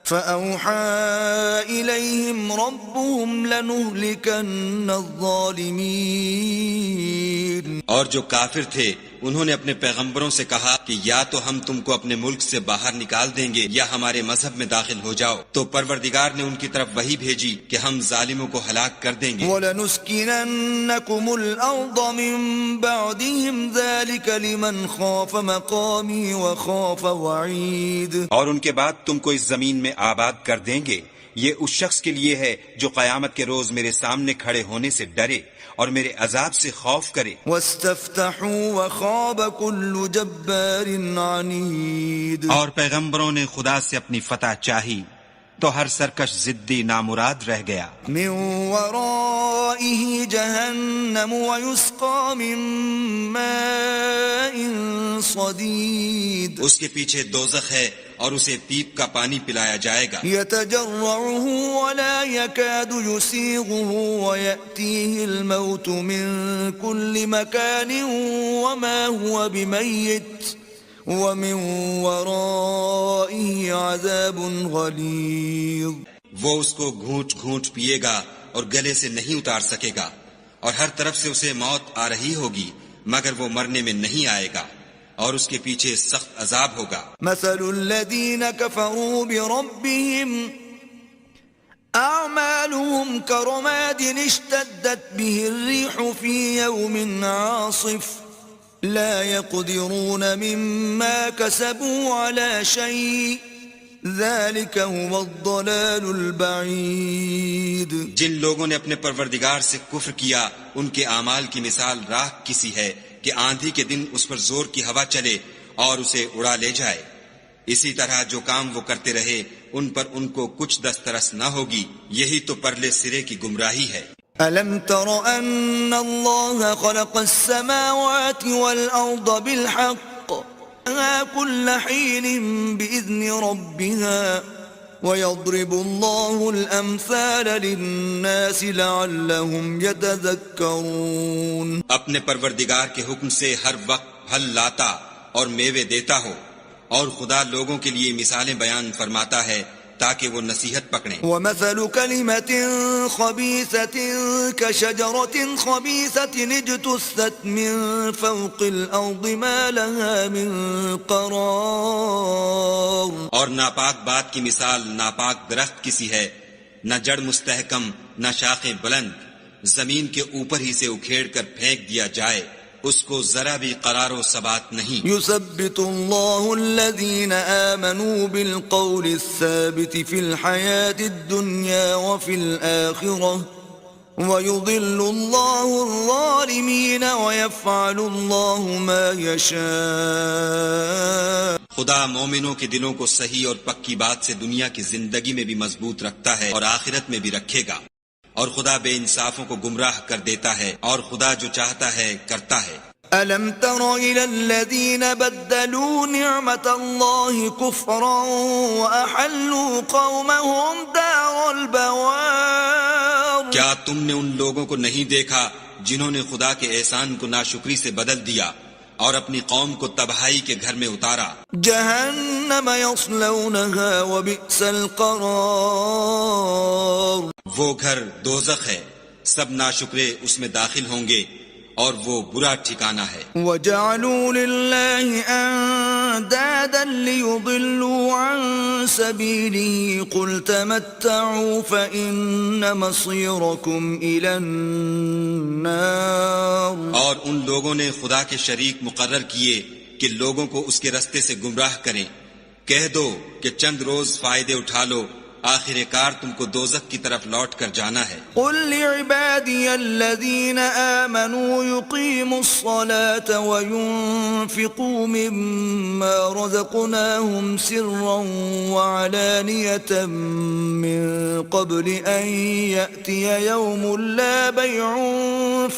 فأوحى إليهم ربهم لنهلكن الظالمين. اور جو کافر تھے انہوں نے اپنے پیغمبروں سے کہا کہ یا تو ہم تم کو اپنے ملک سے باہر نکال دیں گے یا ہمارے مذہب میں داخل ہو جاؤ. تو پروردگار نے ان کی طرف وحی بھیجی کہ ہم ظالموں کو ہلاک کر دیں گے. وَلَنُسْكِنَنَّكُمُ الْأَرْضَ مِن بَعْدِهِمْ ذَلِكَ لِمَنْ خَافَ مَقَامِي وَخَافَ وَعِيدِ. اور ان کے بعد تم کو اس زمین میں آباد کر دیں گے. یہ اس شخص کے لیے ہے جو قیامت کے روز میرے سامنے کھڑے ہونے سے ڈرے اور میرے عذاب سے خوف کرے. وَاسْتَفْتَحُوا وَخَابَ كُلُّ جَبَّارٍ عَنِيدٍ. اور پیغمبروں نے خدا سے اپنی فتح چاہی تو ہر سرکش ضدی نامراد رہ گیا. من ورائه جهنم ويسقى من ماء صديد. اس کے پیچھے دوزخ ہے اور اسے پیپ کا پانی پلایا جائے گا. يتجرعه ولا يكاد يسيغه ويأتيه الموت من كل مكان وما هو بميت ومن ورائه عذاب غلیظ. وہ اس کو گھونٹ گھونٹ پیے گا اور گلے سے نہیں اتار سکے گا اور ہر طرف سے اسے موت آ رہی ہوگی مگر وہ مرنے میں نہیں آئے گا اور اس کے پیچھے سخت عذاب ہوگا. مثل الذين كفروا بربهم أعمالهم كرماد اشتدت به الريح في يوم عاصف لا يقدرون مما كسبوا على شيء ذلك هو الضلال البعيد. جن لوگوں نے اپنے پروردگار سے کفر کیا ان کے اعمال کی مثال راکھ کسی ہے کہ آندھی کے دن اس پر زور کی ہوا چلے اور اسے اڑا لے جائے. اسی طرح جو کام وہ کرتے رہے ان پر ان کو کچھ دسترس نہ ہوگی. یہی تو پرلے سرے کی گمراہی ہے. ألم تر أن الله خلق السماوات والأرض بالحق كل حين بإذن ربها ويضرب الله الأمثال للناس لعلهم يتذكرون. اپنے پروردگار کے حکم سے ہر وقت پھل لاتا اور میوے دیتا ہو اور خدا لوگوں کے لیے مثالیں بیان فرماتا ہے تاکہ وہ نصیحت پکڑیں. ومثل كلمة خبيثة كشجرة خبيثة اجتثت من فوق الأرض ما لها من قرار. اور ناپاک بات کی مثال ناپاک درخت کسی ہے نہ جڑ مستحکم نہ شاخیں بلند زمین کے اوپر ہی سے اکھیڑ کر پھینک دیا جائے اس کو ذرا بھی قرار و ثبات نہیں. يثبت الله الذين آمنوا بالقول الثابت في الحياة الدنيا وفي الآخرة ويضل الله الظالمين ويفعل الله ما يشاء. خدا مومنوں کے دلوں کو صحیح اور پکی بات سے دنیا کی زندگی میں بھی مضبوط رکھتا ہے اور آخرت میں بھی رکھے گا. اور خدا بے انصافوں کو گمراہ کر دیتا ہے اور خدا جو چاہتا ہے کرتا ہے. ألم تر إلى الذين بدلوا نعمة الله كفرا وأحلوا قومهم دار البوار. کیا تم نے ان لوگوں کو نہیں دیکھا جنہوں نے خدا کے احسان کو ناشکری سے بدل دیا اور اپنی قوم کو تباہی کے گھر میں اتارا. جہنم یصلونها وبئس القرار. وہ گھر دوزخ ہے سب ناشکرے اس میں داخل ہوں گے اور وہ برا ٹھکانہ ہے. وجعلوا لله اندادا ليضلوا عن سبيله قل تمتعوا فإن مصيركم إلى النار. اور ان لوگوں نے خدا کے شریک مقرر کیے کہ لوگوں کو اس کے رستے سے گمراہ کریں. کہہ دو کہ چند روز فائدے اٹھا لو آخر کار تم کو دوزخ کی طرف لوٹ کر جانا ہے۔ قل لعبادي الذين آمنوا يقيموا الصلاة وينفقوا مما رزقناهم سرا وعلانية من قبل أن يأتي يوم لا بيع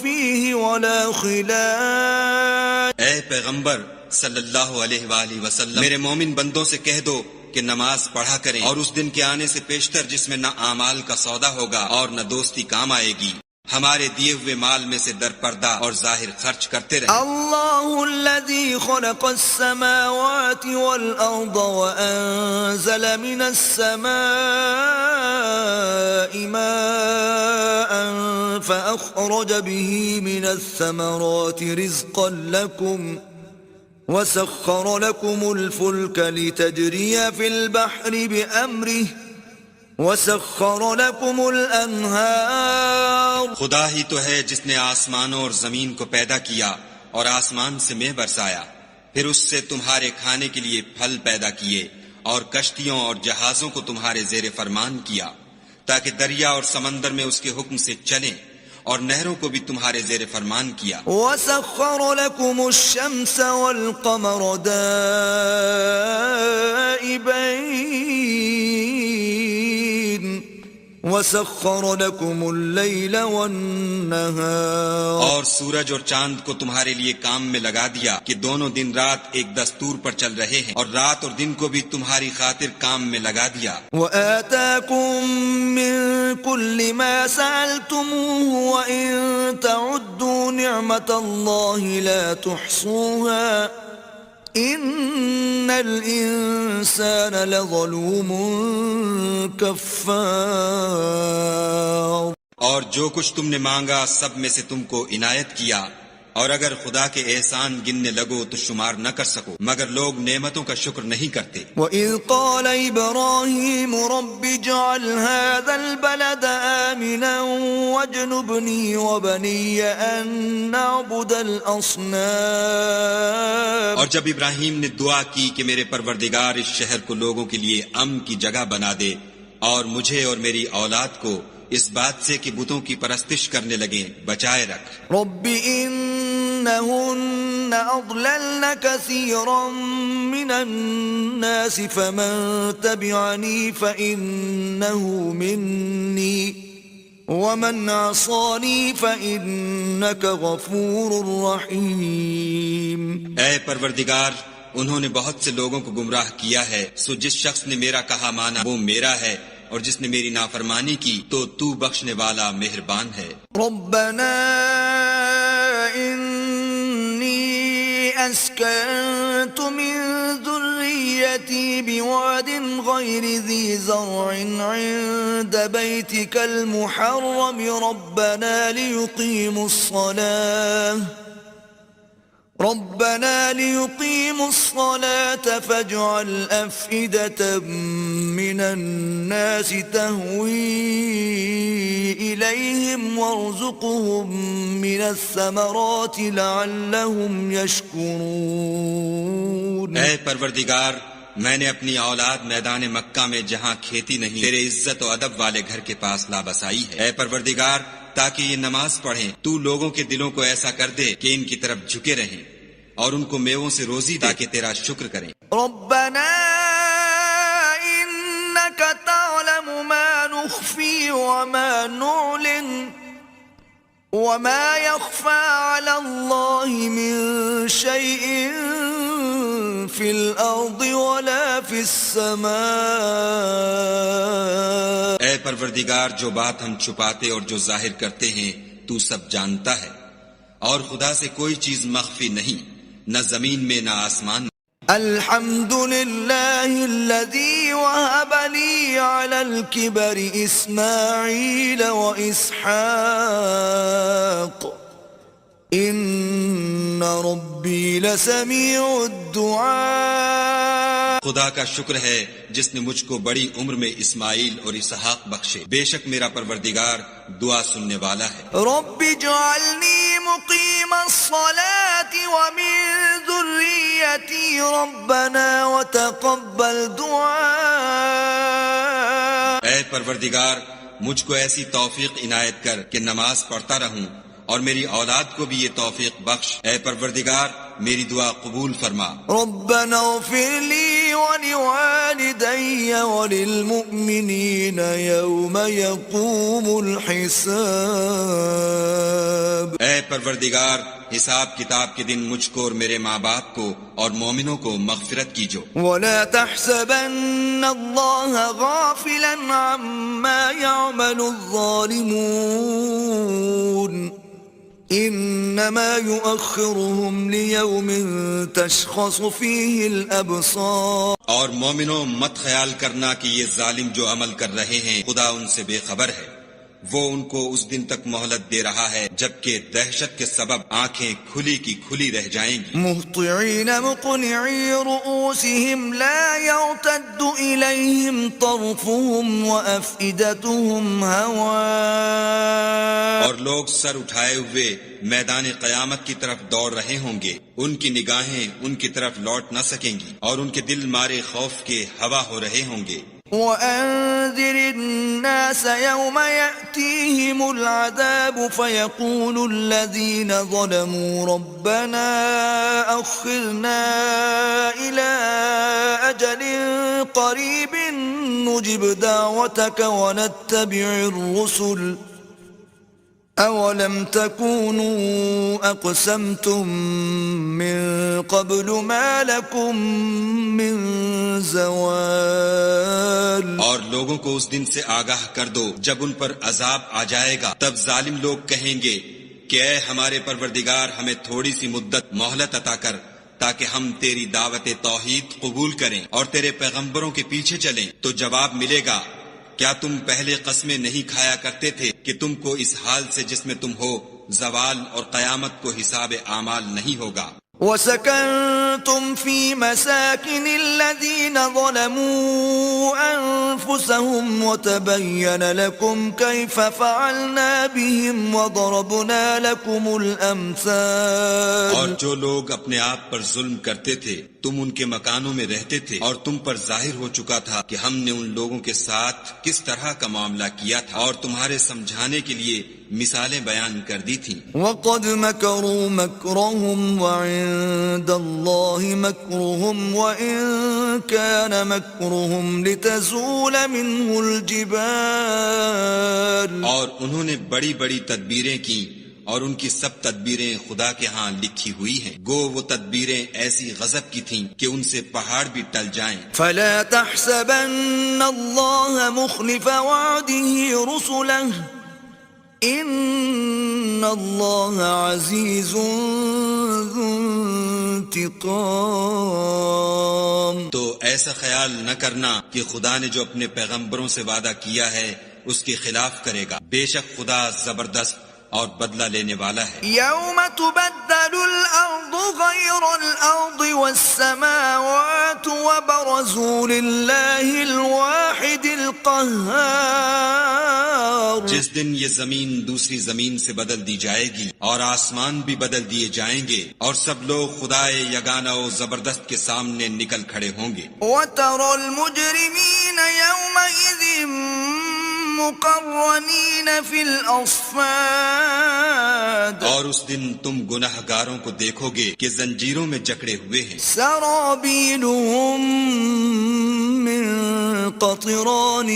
فيه ولا خلال۔ اے پیغمبر صلی اللہ علیہ وآلہ وسلم، میرے مومن بندوں سے کہہ دو کہ نماز پڑھا کریں، اور اس دن کے آنے سے پیشتر جس میں نہ اعمال کا سودا ہوگا اور نہ دوستی کام آئے گی، ہمارے دیے ہوئے مال میں سے در پردہ اور ظاہر خرچ کرتے رہیں۔ الله الذي خلق السماوات والأرض وأنزل من السماء ماء فأخرج به من الثمرات رزقا لكم وسخر لكم الفلك لتجري في البحر بأمره وسخر لكم الأنهار۔ خدا ہی تو ہے جس نے آسمانوں اور زمین کو پیدا کیا اور آسمان سے مے برسایا، پھر اس سے تمہارے کھانے کے لیے پھل پیدا کیے اور کشتیوں اور جہازوں کو تمہارے زیر فرمان کیا تاکہ دریا اور سمندر میں اس کے حکم سے چلیں، اور نہروں کو بھی تمہارے زیر فرمان کیا۔ وسخر لكم الشمس والقمر دائبين وسخر لكم الليل والنهار۔ اور سورج اور چاند کو تمہارے لیے کام میں لگا دیا کہ دونوں دن رات ایک دستور پر چل رہے ہیں، اور رات اور دن کو بھی تمہاری خاطر کام میں لگا دیا۔ وآتاكم من كل ما سألتموه وإن تعدوا نعمة الله لا تحصوها إن الإنسان لظلوم كفار۔ اور جو کچھ تم نے مانگا سب میں سے تم کو عنایت کیا، اور اگر خدا کے احسان گننے لگو تو شمار نہ کر سکو، مگر لوگ نعمتوں کا شکر نہیں کرتے۔ وَإِذْ قَالَ إِبْرَاهِيمُ رَبِّ اجْعَلْ هَذَا الْبَلَدَ آمِنًا وَاجْنُبْنِي وَبَنِيَّ أَن نَّعْبُدَ الْأَصْنَامَ۔ اور جب ابراہیم نے دعا کی کہ میرے پروردگار اس شہر کو لوگوں کے لیے امن کی جگہ بنا دے، اور مجھے اور میری اولاد کو اس بات سے کہ بتوں کی پرستش کرنے لگیں بچائے رکھ۔ رب إنهن أضللن كثيرا من الناس فمن تبعني فإنه مني ومن عصاني فإنك غفور رحيم۔ اے پروردگار، انہوں نے بہت سے لوگوں کو گمراہ کیا ہے، سو جس شخص نے میرا کہا مانا وہ میرا ہے، اور جس نے میری نافرمانی کی تو تو بخشنے والا مہربان ہے۔ ربنا إني أسكنت من ذريتي بواد غير ذي زرع عند بيتك المحرم ربنا ليقيموا الصلاة فاجعل أفئدة من الناس تهوي إليهم وارزقهم من الثمرات لعلهم يشكرون۔ اے پروردگار، میں نے اپنی اولاد میدان مکہ میں جہاں کھیتی نہیں تیرے عزت و ادب والے گھر کے پاس لا بسائی ہے۔ اے پروردگار، تاکہ یہ نماز پڑھیں تو لوگوں کے دلوں کو ایسا کر دے کہ ان کی طرف جھکے رہیں، اور ان کو میووں سے روزی دے تاکہ تیرا شکر کریں۔ ربنا إنك تعلم ما نخفي وما نعلن وما يخفى على الله من شيء في الأرض ولا في السماء۔ اے پروردگار، جو بات ہم چھپاتے اور جو ظاہر کرتے ہیں تو سب جانتا ہے، اور خدا سے کوئی چیز مخفی نہیں، نہ زمین میں نہ آسمان میں۔ الحمد لله الذي وهب لي على الكبر إسماعيل وإسحاق إن ربي لسميع الدعاء۔ خدا کا شکر ہے جس نے مجھ کو بڑی عمر میں اسماعیل اور اسحاق بخشے، بے شک میرا پروردگار دعا سننے والا ہے۔ رب اجعلني مقيم الصلاة ومن ذريتي ربنا وتقبل دعاء۔ اے پروردگار مجھ کو ایسی توفیق عنایت کر کہ نماز پڑھتا رہوں اور میری اولاد کو بھی یہ توفیق بخش. اے پروردگار میری دعا قبول فرما. ربنا اغفر لي ولوالدي وللمؤمنين يوم يقوم الحساب. اے پروردگار حساب کتاب کے دن مجھ کو اور میرے ماں باپ کو اور مومنوں کو مغفرت کیجو. ولا تحسبن الله غافلا عما يعمل الظالمون انما يؤخرهم ليوم تشخص فيه الابصار. اور مومنوں مت خیال کرنا کہ یہ ظالم جو عمل کر رہے ہیں خدا ان سے بے خبر ہے. وہ ان کو اس دن تک مہلت دے رہا ہے جبکہ دہشت کے سبب آنکھیں کھلی کی کھلی رہ جائیں گی. مہطعین مقنعی رؤوسهم لا يرتد إليهم طرفهم وأفئدتهم هواء. اور لوگ سر اٹھائے ہوئے میدان قیامت کی طرف دوڑ رہے ہوں گے. ان کی نگاہیں ان کی طرف لوٹ نہ سکیں گی اور ان کے دل مارے خوف کے ہوا ہو رہے ہوں گے. وأنذر الناس يوم يأتيهم العذاب فيقول الذين ظلموا ربنا أخرنا إلى أجل قريب نجب دعوتك ونتبع الرسل أولم تكونوا أقسمتم من قبل ما لكم من زوال. اور لوگوں کو اس دن سے آگاہ کر دو جب ان پر عذاب آ جائے گا. تب ظالم لوگ کہیں گے کہ اے ہمارے پروردگار ہمیں تھوڑی سی مدت مہلت عطا کر تاکہ ہم تیری دعوت توحید قبول کریں اور تیرے پیغمبروں کے پیچھے چلیں. تو جواب ملے گا کیا تم پہلے قسمیں نہیں کھایا کرتے تھے کہ تم کو اس حال سے جس میں تم ہو زوال اور قیامت کو حساب اعمال نہیں ہوگا. وسكنتم في مساكن الذين ظلموا أنفسهم وتبين لكم كيف فعلنا بهم وضربنا لكم الأمثال. اور جو لوگ اپنے آپ پر ظلم کرتے تھے تم ان کے مکانوں میں رہتے تھے اور تم پر ظاہر ہو چکا تھا کہ ہم نے ان لوگوں کے ساتھ کس طرح کا معاملہ کیا تھا اور تمہارے سمجھانے کے لیے مثالیں بیان کر دی تھیں. وقد مكروا مكرهم وعند الله مكرهم وإن كان مكرهم لتزول منه الجبال. اور انہوں نے بڑی بڑی تدبیریں کی اور ان کی سب تدبیریں خدا کے ہاں لکھی ہوئی ہیں. گو وہ تدبیریں ایسی غضب کی تھیں کہ ان سے پہاڑ بھی ٹل جائیں. فلا تحسبن الله مخلف وعده رسله ان الله عزيز ذو انتقام. تو ایسا خیال نہ کرنا کہ خدا نے جو اپنے پیغمبروں سے وعدہ کیا ہے اس کے خلاف کرے گا. بے شک خدا زبردست اور بدلہ لینے والا ہے. يوم تبدل الأرض غير الأرض والسماوات وبرزوا لله الواحد القهار. جس دن یہ زمین دوسری زمین سے بدل دی جائے گی اور آسمان بھی بدل دیے جائیں گے اور سب لوگ خدائے یگانہ و زبردست کے سامنے نکل کھڑے ہوں گے. وترى المجرمين يومئذ مقرنين في الأصفاد. اور اس دن تم گناہگاروں کو دیکھو گے کہ زنجیروں میں جکڑے ہوئے ہیں. سرابيلهم من قطران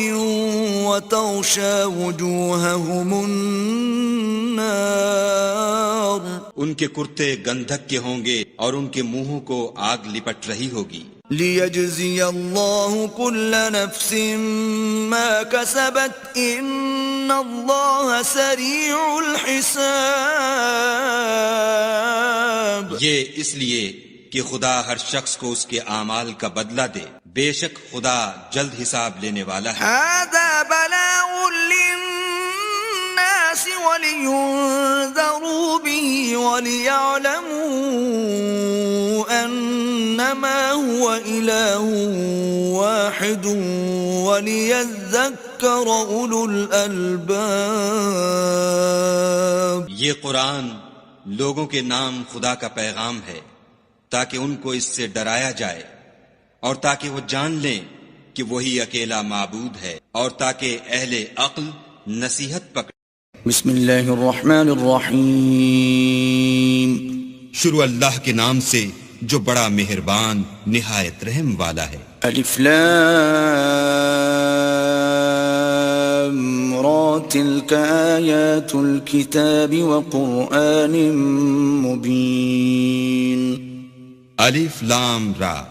وتغشى وجوههم النار. ان کے کرتے گندھک کے ہوں گے اور ان کے منہوں کو آگ لپٹ رہی ہوگی. ليجزي الله كل نفس ما كسبت إن الله سريع الحساب. یہ اس لیے کہ خدا ہر شخص کو اس کے اعمال کا بدلہ دے. بے شک خدا جلد حساب لینے والا ہے. هذا بلاغ للناس ولينذروا به وليعلموا أنما هو إله واحد وليذكر أولو الألباب. یہ قرآن لوگوں کے نام خدا کا پیغام ہے تاکہ ان کو اس سے ڈرایا جائے اور تاکہ وہ جان لیں کہ وہی اکیلا معبود ہے، اور تاکہ اہل عقل نصیحت پکڑے۔ بسم اللہ الرحمن الرحیم۔ شروع اللہ کے نام سے جو بڑا مہربان نہایت رحم والا ہے۔ الف لام را تلک آیات الکتاب وقرآن مبین۔ الف لام را،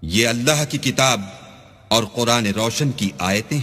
یہ اللہ کی کتاب اور قرآن روشن کی آیتیں ہیں۔